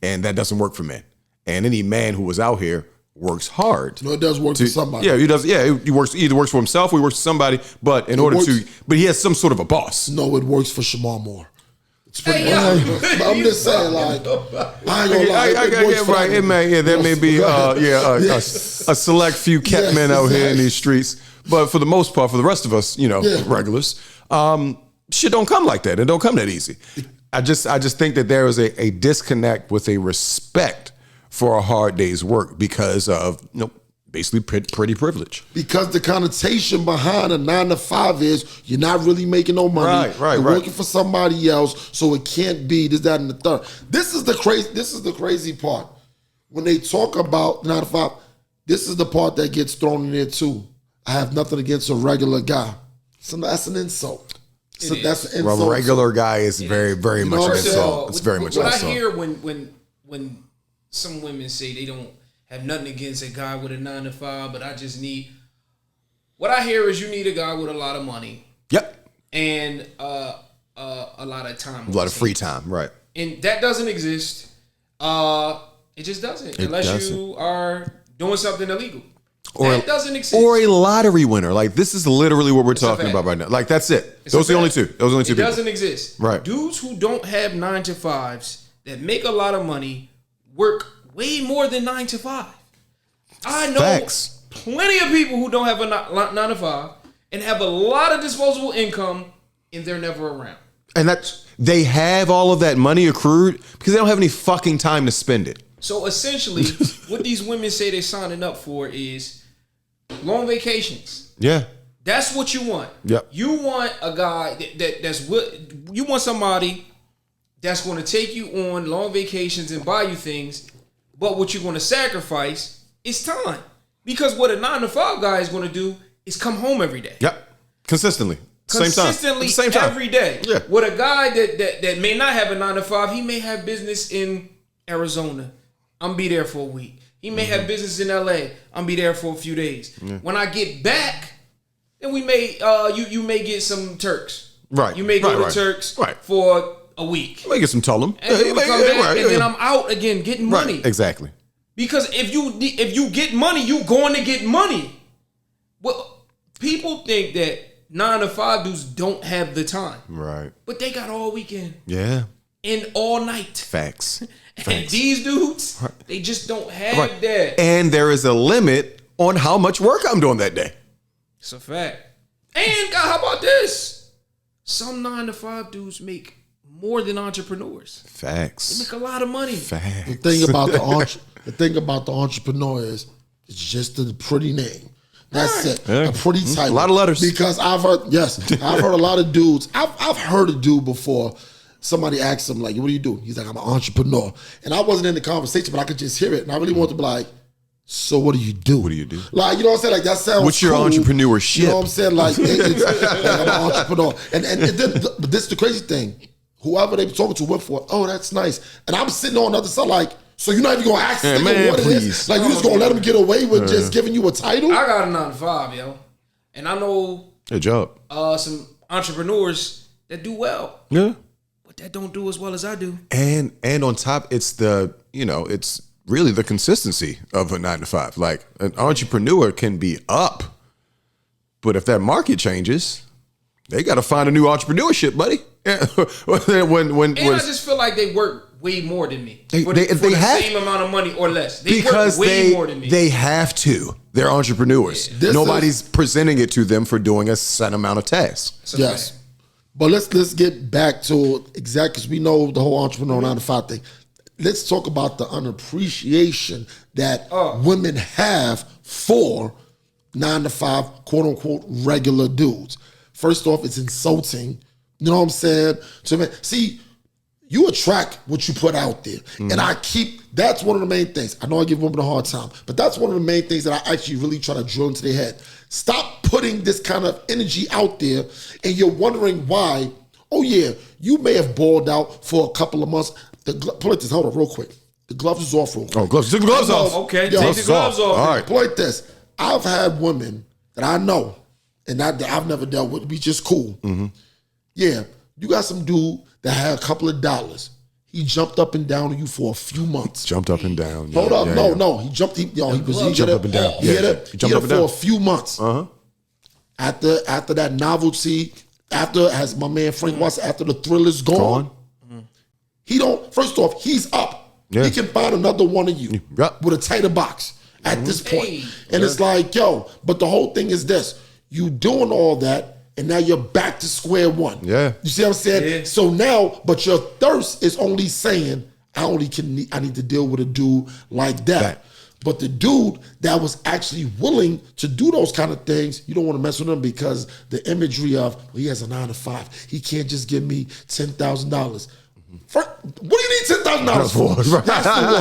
And that doesn't work for men. And any man who was out here works hard. No, it does work for somebody. Yeah, he does. Yeah, he either works for himself or he works for somebody. But but he has some sort of a boss. No, it works for Shamar Moore. I'm just saying, like, I ain't gonna lie. There may be a select few kept men out here in these streets. But for the most part, for the rest of us, regulars, shit don't come like that. It don't come that easy. I just think that there is a disconnect with a respect for a hard day's work because of basically pretty privilege. Because the connotation behind a 9-to-5 is you're not really making no money. Right. You're working for somebody else, so it can't be this, that, and the third. This is the crazy part. When they talk about 9-to-5, this is the part that gets thrown in there too. I have nothing against a regular guy. So that's an insult. So that's an insult. Well, a regular guy is very, very much an insult. It's very much an insult. What I hear when some women say they don't have nothing against a guy with a 9-to-5, but I just need. What I hear is you need a guy with a lot of money. Yep. And a lot of time. A lot of free time, right? And that doesn't exist. It just doesn't, unless you are doing something illegal. That doesn't exist. Or a lottery winner. Like, this is literally what we're talking about right now. Like, that's it. Those are the only two. Those are the only two people. It doesn't exist. Right. Dudes who don't have 9-to-5s that make a lot of money work way more than 9-to-5. I know plenty of people who don't have a 9-to-5 and have a lot of disposable income and they're never around. And they have all of that money accrued because they don't have any fucking time to spend it. So essentially, what these women say they're signing up for is long vacations. Yeah. That's what you want. Yep. You want a guy you want somebody that's going to take you on long vacations and buy you things, but what you're going to sacrifice is time. Because what a 9-to-5 guy is going to do is come home every day. Yep. Consistently. Same time. Every day. Yeah. With a guy that may not have a 9-to-5, he may have business in Arizona. I'm be there for a week. He may have business in LA. I'm be there for a few days. Yeah. When I get back, then we may you may get some Turks. Right. You may go to Turks for a week. You may get some Tulum. And then we come back, and then I'm out again getting money. Right. Exactly. Because if you get money, you going to get money. Well, people think that 9-to-5 dudes don't have the time. Right. But they got all weekend. Yeah. And all night. Facts. And these dudes, they just don't have that. And there is a limit on how much work I'm doing that day. It's a fact. And God, how about this? Some 9-to-5 dudes make more than entrepreneurs. Facts. They make a lot of money. Facts. The thing about the entrepreneur is it's just a pretty name. That's it. Yeah. A pretty title. A lot of letters. Because I've heard a lot of dudes. I've heard a dude before. Somebody asked him, like, what do you do? He's like, I'm an entrepreneur. And I wasn't in the conversation, but I could just hear it. And I really wanted to be like, so what do you do? What do you do? Like, you know what I'm saying? Like, that sounds What's your cool. entrepreneurship? You know what I'm saying? Like, it's like I'm an entrepreneur. And but this is the crazy thing. Whoever they were talking to went for, oh, that's nice. And I'm sitting on the other side like, so you're not even going to ask them what it is? Like, you just going to let them get away with just giving you a title? I got a 9 to 5, yo. And I know Good job. some entrepreneurs that do well. Yeah. But that don't do as well as I do. And on top, it's it's really the consistency of a 9 to 5. Like, an entrepreneur can be up, but if that market changes, they got to find a new entrepreneurship, buddy. when I just feel like they work way more than me. They for have the same amount of money or less. They because work way more than me. they have to. They're entrepreneurs. Yeah. Nobody's presenting it to them for doing a set amount of tasks. Yes. But let's get back to exactly, because we know the whole entrepreneur 9 to 5 thing. Let's talk about the unappreciation that women have for 9 to 5, quote unquote, regular dudes. First off, it's insulting. You know what I'm saying? See, you attract what you put out there. And that's one of the main things. I know I give women a hard time, but that's one of the main things that I actually really try to drill into their head. Stop putting this kind of energy out there and you're wondering why, oh yeah, you may have balled out for a couple of months. Pull it this, hold on real quick. The gloves is off real quick. Oh, gloves. Take the gloves off. Okay, Yo, take the gloves off. All right. Pull it this. I've had women that I know and that I've never dealt with, we just cool. Mm-hmm. Yeah, you got some dude that had a couple of dollars. He jumped up and down on you for a few months. Jumped up and down. Hold up, no. He jumped. He jumped up and down. He hit it He jumped up and for down. a few months. After that novelty, as my man Frank Watson, after the thrill is gone, he don't. First off, he's up. Yeah. He can find another one of you Yep. with a tighter box at this point. Hey. And it's like, yo, but the whole thing is this: you doing all that. And now you're back to square one. Yeah. You see what I'm saying? Yeah. So now, but your thirst is only saying, I need to deal with a dude like that. But the dude that was actually willing to do those kind of things, you don't want to mess with him because the imagery of, well, he has a 9 to 5. He can't just give me $10,000. What do you need $10,000 for? That's the one.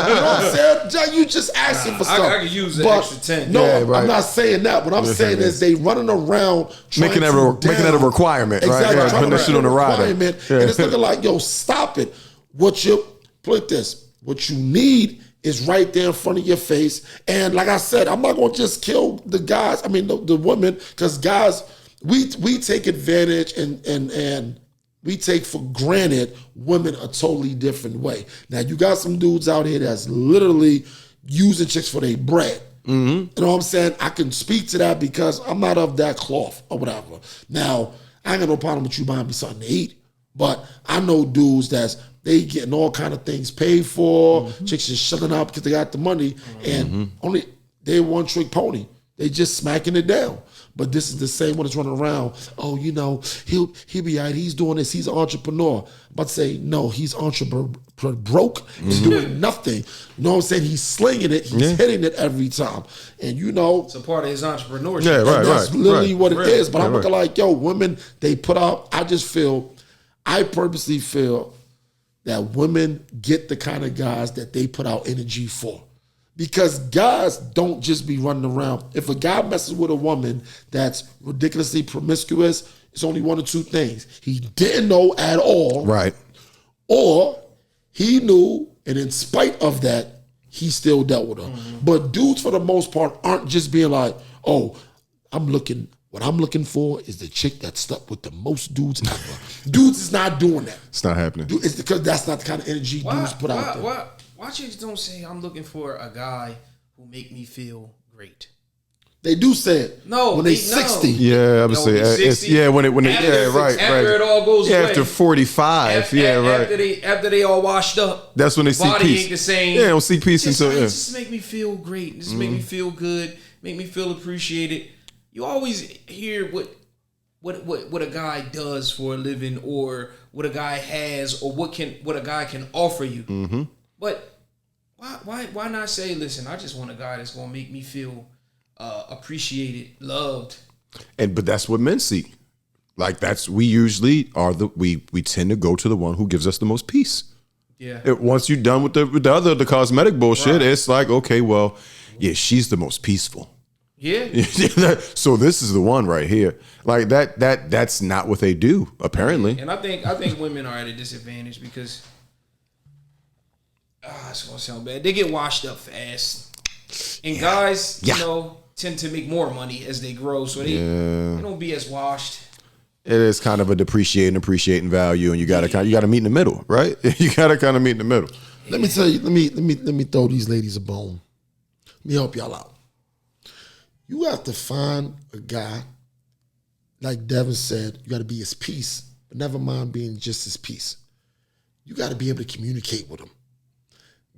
You know what I'm saying? John, you just asking for stuff. I could use the extra 10. No, Yeah, right. I'm not saying that. What I'm saying is they running around Making that a requirement, right? Exactly. Yeah, putting that shit on the rider. Requirement. And it's looking like, yo, stop it. What you need is right there in front of your face. And like I said, I'm not going to just kill the guys. I mean, the women, because guys, we take advantage and we take for granted women a totally different way. Now, you got some dudes out here that's literally using chicks for their bread. Mm-hmm. You know what I'm saying? I can speak to that because I'm not of that cloth or whatever. Now, I ain't got no problem with you buying me something to eat, but I know dudes they getting all kind of things paid for. Mm-hmm. Chicks just shutting up because they got the money, and only they one trick pony. They just smacking it down. But this is the same one that's running around. Oh, you know, he'll be all right. He's doing this. He's an entrepreneur. I'm about to say, no, he's broke. He's doing nothing. You know what I'm saying? He's slinging it. He's hitting it every time. And you know. It's a part of his entrepreneurship. Yeah, right, That's literally what it is. But I'm right. looking like, yo, women, they put out, I purposely feel that women get the kind of guys that they put out energy for. Because guys don't just be running around. If a guy messes with a woman that's ridiculously promiscuous, it's only one of two things. He didn't know at all. Right. Or he knew, and in spite of that, he still dealt with her. Mm-hmm. But dudes, for the most part, aren't just being like, oh, what I'm looking for is the chick that stuck with the most dudes ever. Dudes is not doing that. It's not happening. It's because that's not the kind of energy dudes put out there. Why chicks don't say I'm looking for a guy who make me feel great? They do say it. No, when they 60. Yeah, obviously. When after it all goes away. After 45, After they all washed up. That's when they see body peace. Ain't the same. Yeah, don't see peace until Just make me feel great. Just make me feel good. Make me feel appreciated. You always hear what what a guy does for a living, or what a guy has, or what a guy can offer you. Mm-hmm. But why not say, listen, I just want a guy that's gonna make me feel appreciated, loved. But that's what men seek. Like we usually we tend to go to the one who gives us the most peace. Yeah. Once you're done with the cosmetic bullshit, it's like, okay, well, yeah, she's the most peaceful. Yeah. So this is the one right here. Like that's not what they do, apparently. And I think women are at a disadvantage because it's gonna sound bad. They get washed up fast. And guys, tend to make more money as they grow. So they don't be as washed. It is kind of a appreciating value, and you gotta meet in the middle, right? You gotta kind of meet in the middle. Let me tell you, let me throw these ladies a bone. Let me help y'all out. You have to find a guy, like Devin said, you got to be his piece, but never mind being just his piece. You got to be able to communicate with him.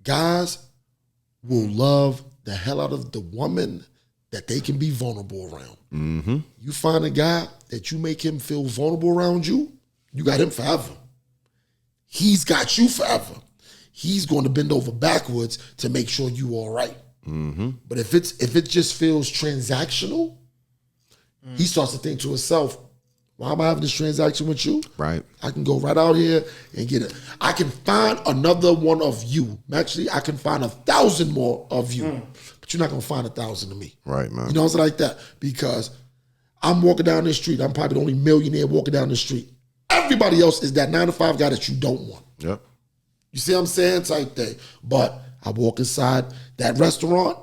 Guys will love the hell out of the woman that they can be vulnerable around. Mm-hmm. You find a guy that you make him feel vulnerable around you, you got him forever. He's got you forever. He's going to bend over backwards to make sure you all right. Mm-hmm. But if it just feels transactional, he starts to think to himself, why am I having this transaction with you? Right. I can go right out here and get it. I can find another one of you. Actually, I can find 1,000 more of you. But you're not going to find 1,000 of me. Right, man. You know, it's like that. Because I'm walking down the street. I'm probably the only millionaire walking down the street. Everybody else is that 9-to-5 guy that you don't want. Yep. You see what I'm saying? Type thing. But I walk inside that restaurant,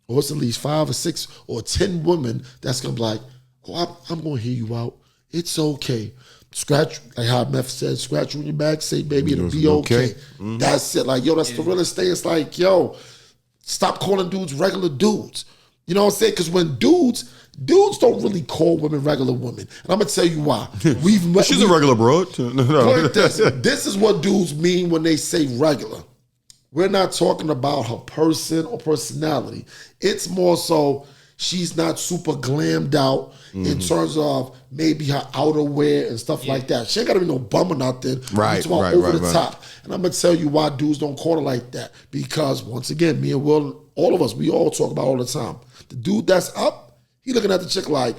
or it's at least 5 or 6 or 10 women that's going to be like, oh, I'm going to hear you out. It's okay. Scratch, like how Meth said, scratch you in your back, say, baby, it'll be okay. Mm-hmm. That's it. Like, yo, that's the realest thing. It's like, yo, stop calling dudes regular dudes. You know what I'm saying? Because when dudes don't really call women regular women. And I'm going to tell you why. She's a regular broad. This is what dudes mean when they say regular. We're not talking about her person or personality. It's more so she's not super glammed out in terms of maybe her outerwear and stuff like that. She ain't got to be no bum or nothing. Right, over the top. And I'm going to tell you why dudes don't call her like that. Because, once again, me and Will, all of us, we all talk about all the time. The dude that's up, he looking at the chick like,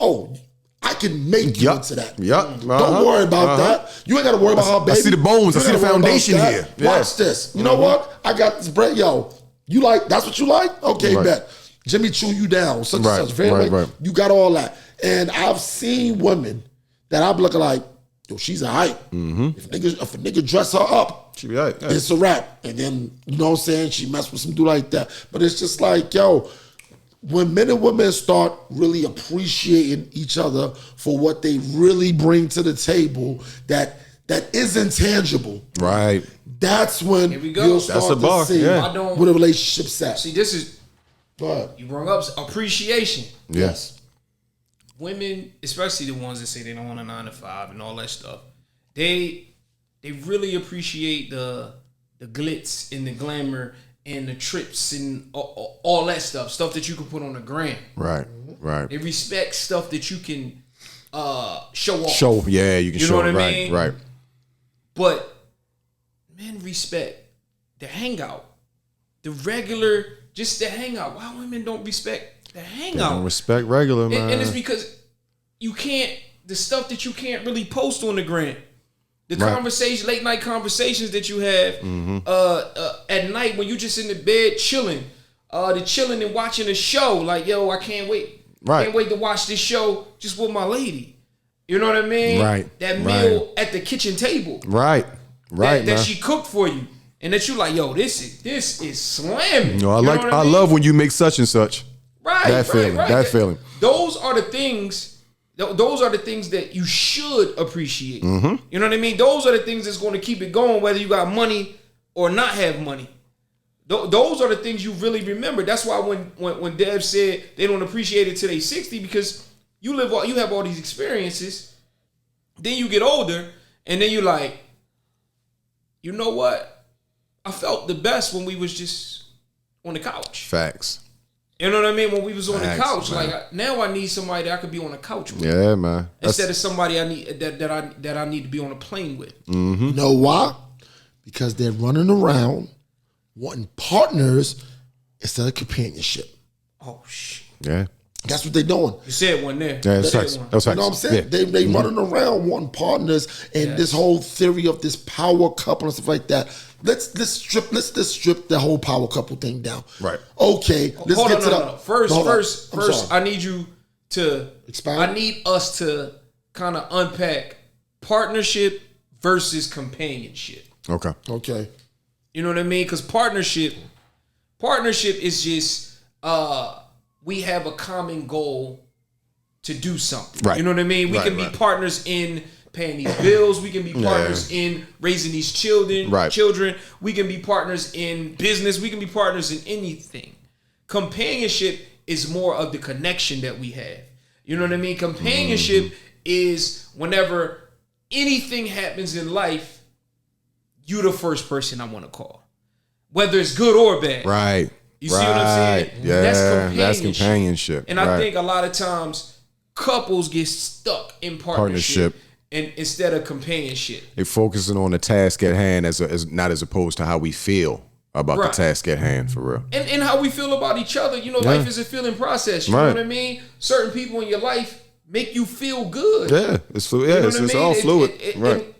oh, I can make you into that. Yep. Don't worry about that. You ain't got to worry about her, baby. I see the bones. I see the foundation here. Yeah. Watch this. You know what? I got this bread. Yo, you like, that's what you like? Okay, bet. Jimmy chew you down. Such and such. Right. You got all that. And I've seen women that I'm looking like, yo, she's a hype. Mm-hmm. If a nigga dress her up, she be right. Yeah. It's a wrap. And then, you know what I'm saying? She mess with some dude like that. But it's just like, yo, when men and women start really appreciating each other for what they really bring to the table that is intangible. Right. That's when you'll start to see where the relationship's at. See, this is, you brought up appreciation. Yes. Women, especially the ones that say they don't want a 9-to-5 and all that stuff, they really appreciate the glitz and the glamour and the trips and all that stuff that you can put on the gram. Right. They respect stuff that you can show off. You can show. You know what I mean? Right. But men respect the hangout, the regular, just the hangout. Why women don't respect the hangout? They don't respect regular, man. And it's because you can't, the stuff that you can't really post on the gram. The conversation, late night conversations that you have at night when you just in the bed chilling, the chilling and watching a show. Like, yo, I can't wait. Can't wait to watch this show just with my lady. You know what I mean? Right. That meal at the kitchen table. Right. That she cooked for you. And that you like, yo, this is slamming. No, I love when you make such and such. Right. That feeling. Those are the things. Those are the things that you should appreciate. Mm-hmm. You know what I mean? Those are the things that's going to keep it going, whether you got money or not have money. Those are the things you really remember. That's why when Dev said they don't appreciate it till they 60, because you have all these experiences. Then you get older, and then you're like, you know what? I felt the best when we was just on the couch. Facts. You know what I mean? When we was on the Facts, couch, man. like now I need somebody that I could be on the couch with. Yeah, man. Instead of somebody I need that I need to be on a plane with. You know why? Because they're running around wanting partners instead of companionship. Oh shit. Yeah. That's what they're doing. You said one there. Yeah, that's You facts. said one. That's You facts. know what I'm saying? Yeah. They running around wanting partners, and this whole theory of this power couple and stuff like that. Let's strip the whole power couple thing down. Right. Okay. Let's Hold get on, to no, the no, no. First, I'm sorry. I need you to Expound. I need us to kind of unpack partnership versus companionship. Okay. Okay. You know what I mean? Because partnership is just we have a common goal to do something. Right. You know what I mean? We Right, can be right. partners in paying these bills. We can be partners in raising these children. Right. We can be partners in business. We can be partners in anything. Companionship is more of the connection that we have. You know what I mean? Companionship is whenever anything happens in life, you the first person I want to call. Whether it's good or bad. Right. You see what I'm saying? Yeah. That's companionship. And I Right. think a lot of times couples get stuck in partnership. And instead of companionship. They're focusing on the task at hand as not as opposed to how we feel about the Right. task at hand, for real. And how we feel about each other. You know, life is a feeling process. You know Right. what I mean? Certain people in your life make you feel good. Yeah, it's fluid. Yeah, You know it's, what I it's mean? all fluid. Right.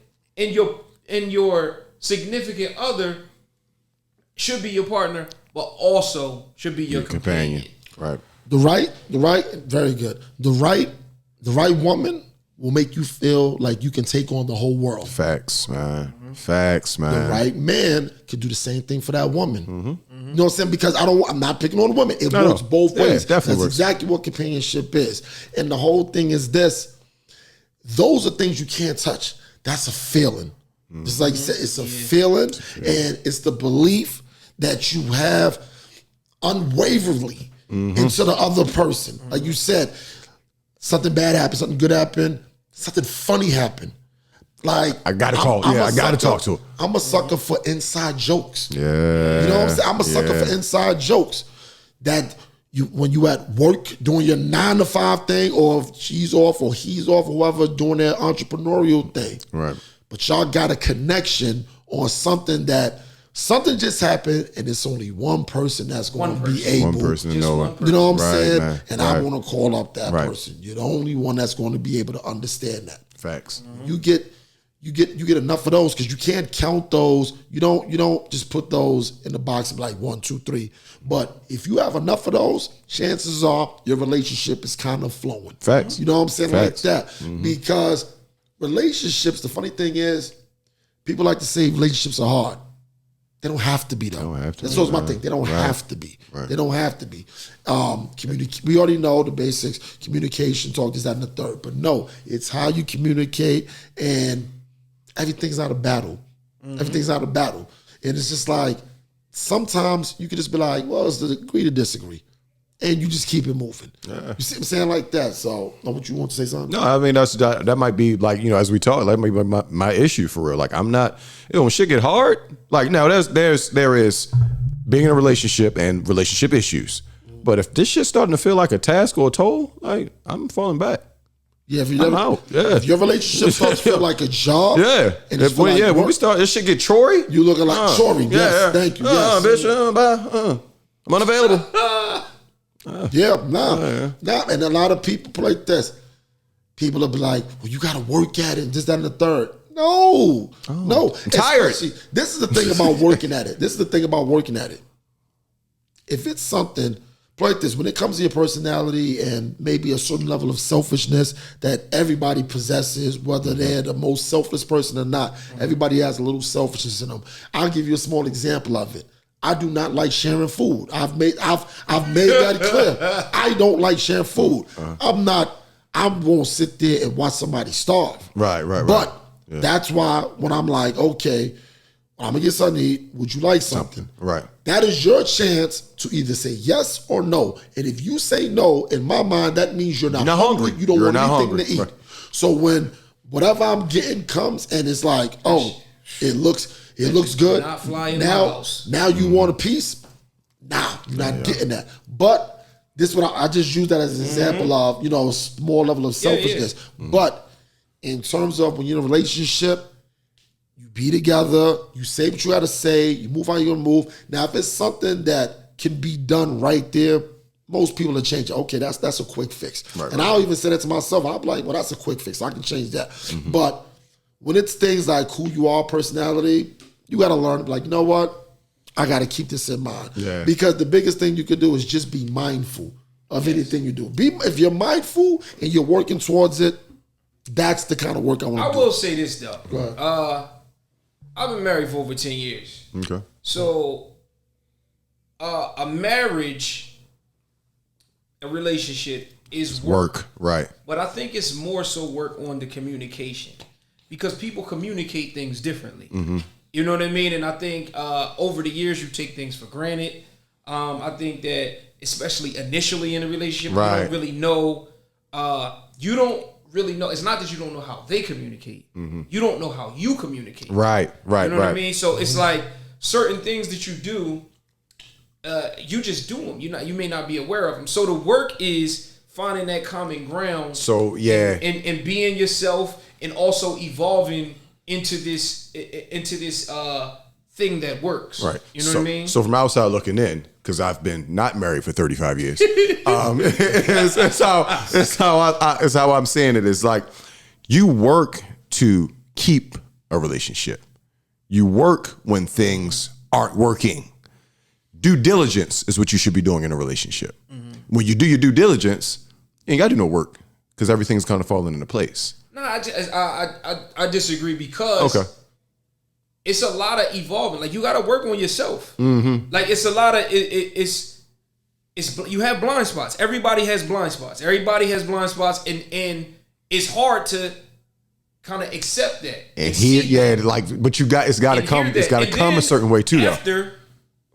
And your significant other should be your partner, but also should be your companion. Right. The right, very good. The right woman will make you feel like you can take on the whole world. Facts, man. Facts, man. The right man can do the same thing for that woman. You know what I'm saying? Because I'm not picking on the woman. It No, works no. both Yeah, ways. it definitely That's works. exactly what companionship is. And the whole thing is this. Those are things you can't touch. That's a feeling. Just like you said, it's a feeling, and it's the belief that you have unwaveringly into the other person. Like you said, something bad happened, something good happened, something funny happened. Like I gotta call. I gotta talk to her. I'm a sucker for inside jokes. Yeah. You know what I'm saying? I'm a sucker for inside jokes. That you when you at work doing your 9 to 5 thing, or if she's off or he's off, or whoever doing their entrepreneurial thing. Right. But y'all got a connection on something just happened, and it's only one person that's going to be able. One person to Just know one it. person. You know what I'm Right, saying? man. And I Right. want to call up that Right. person. You're the only one that's going to be able to understand that. Facts. You get enough of those, because you can't count those. You don't just put those in the box of like 1, 2, 3. But if you have enough of those, chances are your relationship is kind of flowing. Facts. You know what I'm saying? Facts. Like that. Because relationships, the funny thing is, people like to say relationships are hard. They don't have to be, though. Don't have to That's be, always my man. thing. They don't Right. have to be. Right. They don't have to be. We already know the basics: communication, talk, this, that, and the third. But no, it's how you communicate, and everything's not a battle. Everything's not a battle, and it's just like sometimes you could just be like, "Well, it's the agree to disagree," and you just keep it moving. You see what I'm saying, like that. So, know what you want to say, something? No, I mean that might be like, as we talk, that might be my issue for real. Like I'm not, when shit get hard, like no, there is being in a relationship and relationship issues. But if this shit's starting to feel like a task or a toll, like I'm falling back. Yeah, I'm out. Yeah. If your relationship starts to feel like a job, Yeah, and it's feel like when we work, start, this shit get chory. you looking like sorry. Yes, thank you. Yes. Bitch, bye. I'm unavailable. Yeah, nah. And a lot of people like this. People will be like, well, you got to work at it, this, that, and the third. No. I'm tired. Especially- This is the thing about working at it. If it's something like this, when it comes to your personality and maybe a certain level of selfishness that everybody possesses, whether they're the most selfless person or not, everybody has a little selfishness in them. I'll give you a small example of it. I do not like sharing food. I've made that clear. I don't like sharing food. I won't sit there and watch somebody starve. Right. But that's why when I'm like, okay, I'm gonna get something to eat. Would you like something? Right. That is your chance to either say yes or no. And if you say no, in my mind, that means you're not hungry. You don't want anything to eat. Right. So when whatever I'm getting comes and it's like, oh, it looks good. Not fly in the house. Now you want a piece? Nah, you're not getting that. But this what I just use that as an example of, a small level of selfishness. But in terms of when you're in a relationship, you be together, you say what you gotta say, you move how you're gonna move. Now, if it's something that can be done right there, most people will change it. Okay, that's a quick fix. Right, I'll even say that to myself. I'm like, well, that's a quick fix. I can change that. But when it's things like who you are, personality, you gotta learn to be like, you know what? I gotta keep this in mind. Yeah. Because the biggest thing you could do is just be mindful of anything you do. If you're mindful and you're working towards it, that's the kind of work I want to do. I will say this though. Go ahead. I've been married for over 10 years. Okay. So a marriage, a relationship is work. Right. But I think it's more so work on the communication. Because people communicate things differently. You know what I mean? And I think over the years you take things for granted. I think that especially initially in a relationship, you don't really know. You don't really know. It's not that you don't know how they communicate. You don't know how you communicate. Right. You know what I mean? So it's like certain things that you do, you just do them. You may not be aware of them. So the work is finding that common ground. So yeah, and being yourself, and also evolving into this thing that works. Right. You know what I mean? So from outside looking in, because I've been not married for 35 years, it's how I'm saying it. It's like you work to keep a relationship. You work when things aren't working. Due diligence is what you should be doing in a relationship. When you do your due diligence, you ain't got to do no work because everything's kind of falling into place. No, I disagree because it's a lot of evolving. Like you got to work on yourself. Like it's a lot of it's you have blind spots. Everybody has blind spots. And it's hard to kind of accept that. And but it's got to come. It's got to come a certain way too.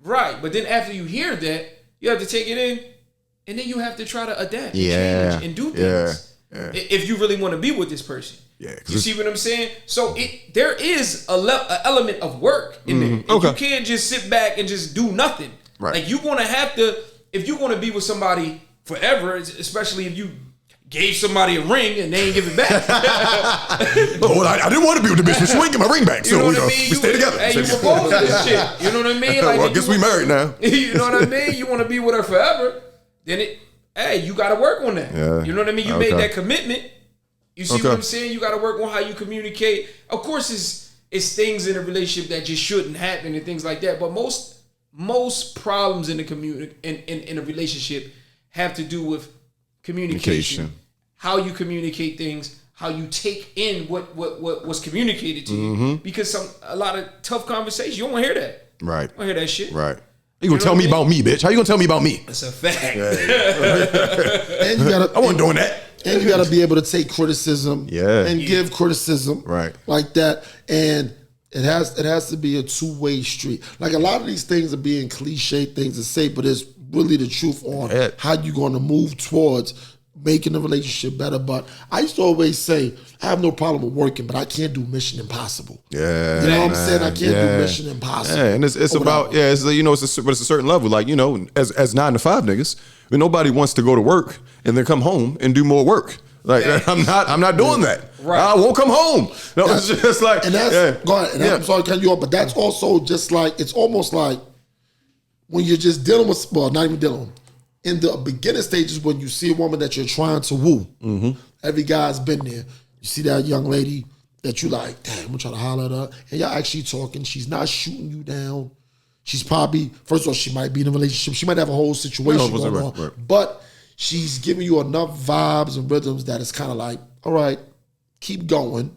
Right, but then after you hear that, you have to take it in, and then you have to try to adapt, and change, and do things. If you really want to be with this person. You see what I'm saying? So there is a element of work in there. And you can't just sit back and just do nothing. Right. Like you're going to have to, if you're going to be with somebody forever, especially if you gave somebody a ring and they ain't give it back. I didn't want to be with the bitch, but she ain't get my ring back. So we stay together. Hey, you proposed this shit. You know what I mean? Like, well, I guess we married now. You know what I mean? You want to be with her forever, then you got to work on that. Yeah. You know what I mean? You made that commitment. You see what I'm saying? You got to work on how you communicate. Of course, it's things in a relationship that just shouldn't happen and things like that. But most problems in in a relationship have to do with communication. How you communicate things, how you take in what was communicated to you. Because a lot of tough conversations, you don't want to hear that. Right. You don't want to hear that shit. Right. You gonna tell me about me, bitch? How you gonna tell me about me? That's a fact. And you gotta. I wasn't doing that. And you gotta be able to take criticism. And give criticism. Right. Like that. And it has to be a two-way street. Like a lot of these things are being cliche things to say, but it's really the truth on how you're gonna move towards making the relationship better. But I used to always say, I have no problem with working, but I can't do Mission Impossible. Yeah, you know what I'm saying? I can't do Mission Impossible. Yeah, and it's about but it's a certain level. Like as 9 to 5 niggas, nobody wants to go to work and then come home and do more work. Like I'm not doing that. Right. I won't come home. No, it's just like and that's go ahead. And I'm sorry to cut you off, but that's also just like it's almost like when you're just dealing with not even dealing with. In the beginning stages, when you see a woman that you're trying to woo, every guy's been there. You see that young lady that you like, damn, I'm trying to holler at her, and y'all actually talking. She's not shooting you down. She's probably, first of all, she might be in a relationship. She might have a whole situation going on, but she's giving you enough vibes and rhythms that it's kind of like, all right, keep going,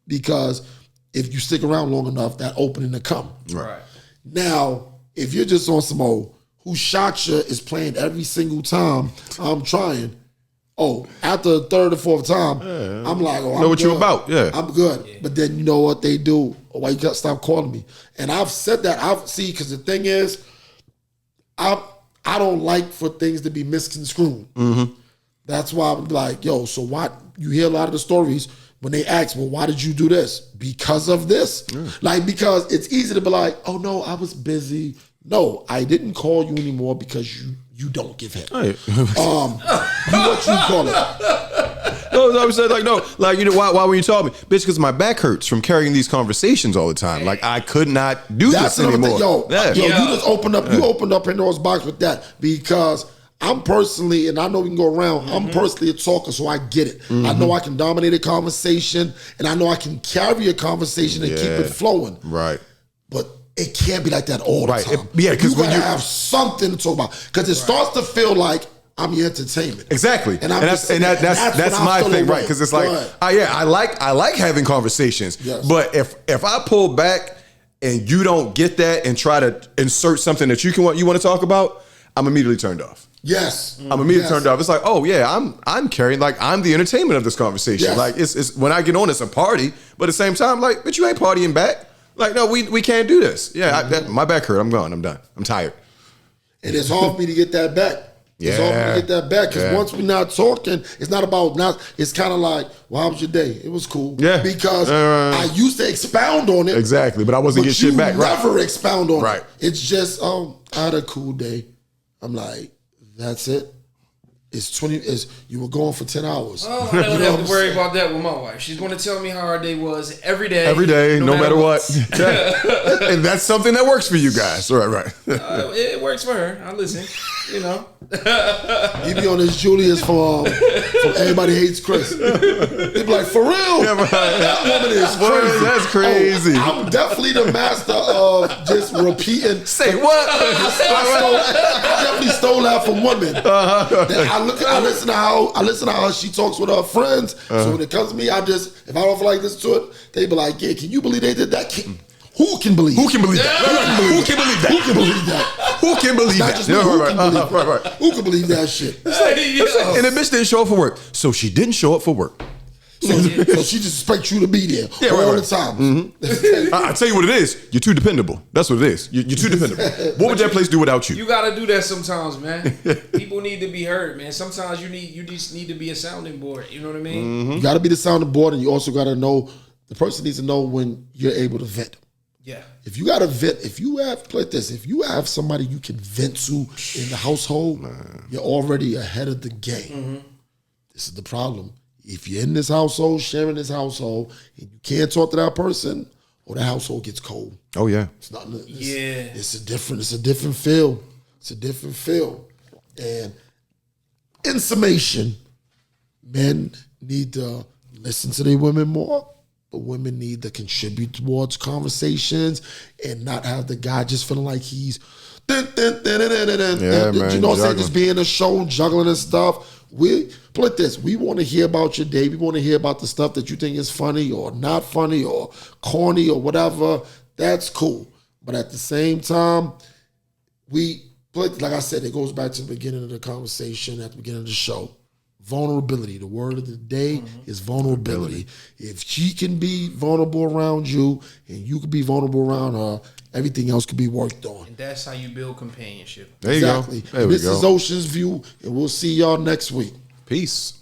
because if you stick around long enough, that opening to come. Right. Now, if you're just on some old, who shot you is playing every single time I'm trying. Oh, after the third or fourth time, I'm like, oh, I know what you're about. Yeah, I'm good. Yeah. But then you know what they do? Oh, why you got to stop calling me? And I've said that. Because the thing is, I don't like for things to be misconstrued. That's why I'm like, yo, so why? You hear a lot of the stories when they ask, well, why did you do this? Because of this. Like, because it's easy to be like, oh no, I was busy. no, I didn't call you anymore because you don't give head. Right. What you call it? No, I was saying, like, no, like, you know, why when you told me, bitch, because my back hurts from carrying these conversations all the time. Like, I could not do That's this anymore. Yo, Yeah. you just opened up. You opened up Pandora's box with that because I'm personally, and I know we can go around. I'm personally a talker, so I get it. I know I can dominate a conversation, and I know I can carry a conversation and keep it flowing. Right. But it can't be like that all the time. Because you gotta have something to talk about because it starts to feel like I'm your entertainment. Exactly, and that's my thing, right? Because it's like, I like having conversations, but if I pull back and you don't get that and try to insert something that you want to talk about, I'm immediately turned off. Yes, I'm immediately turned off. It's like, oh yeah, I'm carrying, like, I'm the entertainment of this conversation. Yes. Like it's when I get on, it's a party, but at the same time, like, but you ain't partying back. Like, no, we can't do this. Yeah, my back hurt. I'm gone. I'm done. I'm tired. And it's hard for me to get that back. It's hard for me to get that back because once we're not talking, it's not about not. It's kind of like, well, how was your day? It was cool. Yeah, because I used to expound on it. Exactly, but I wasn't getting shit back. Never expound on it. It's just, I had a cool day. I'm like, that's it. It's 20. You were going for 10 hours. Oh, I don't have to worry about that with my wife. She's going to tell me how our day was every day. Every day, no matter what. And that's something that works for you guys. Right. It works for her. I listen. You know. He be on his Julius from Everybody Hates Chris. They be like, for real? Yeah, right. That woman is crazy. That's crazy. Oh, I'm definitely the master of just repeating. Say what? I definitely stole that from women. I listen to how she talks with her friends. So when it comes to me, if I don't feel like this to it, they be like, yeah, can you believe they did that? Who can believe that? Who can believe that? Who can believe that? Who can believe Not that? just me. Who can believe that shit? And the bitch didn't show up for work, so she didn't show up for work. So she just expects you to be there all the time. I tell you what it is. You're too dependable. That's what it is. You're too dependable. What would that place do without you? You got to do that sometimes, man. People need to be heard, man. Sometimes you just need to be a sounding board. You know what I mean? You got to be the sounding board, and you also got to know the person needs to know when you're able to vent. Yeah. If you got to vent, if you have somebody you can vent to in the household, you're already ahead of the game. This is the problem. If you're in this household, sharing this household, and you can't talk to that person, or the household gets cold. Oh yeah. It's not. It's a different feel. It's a different feel. And in summation, men need to listen to their women more. But women need to contribute towards conversations and not have the guy just feeling like he's you know what I'm saying, just being a show, juggling and stuff. We put this. We want to hear about your day. We want to hear about the stuff that you think is funny or not funny or corny or whatever. That's cool. But at the same time, like I said, it goes back to the beginning of the conversation, at the beginning of the show. Vulnerability. The word of the day is vulnerability. If she can be vulnerable around you and you can be vulnerable around her, everything else can be worked on. And that's how you build companionship. There you go. This is Oshin's View, and we'll see y'all next week. Peace.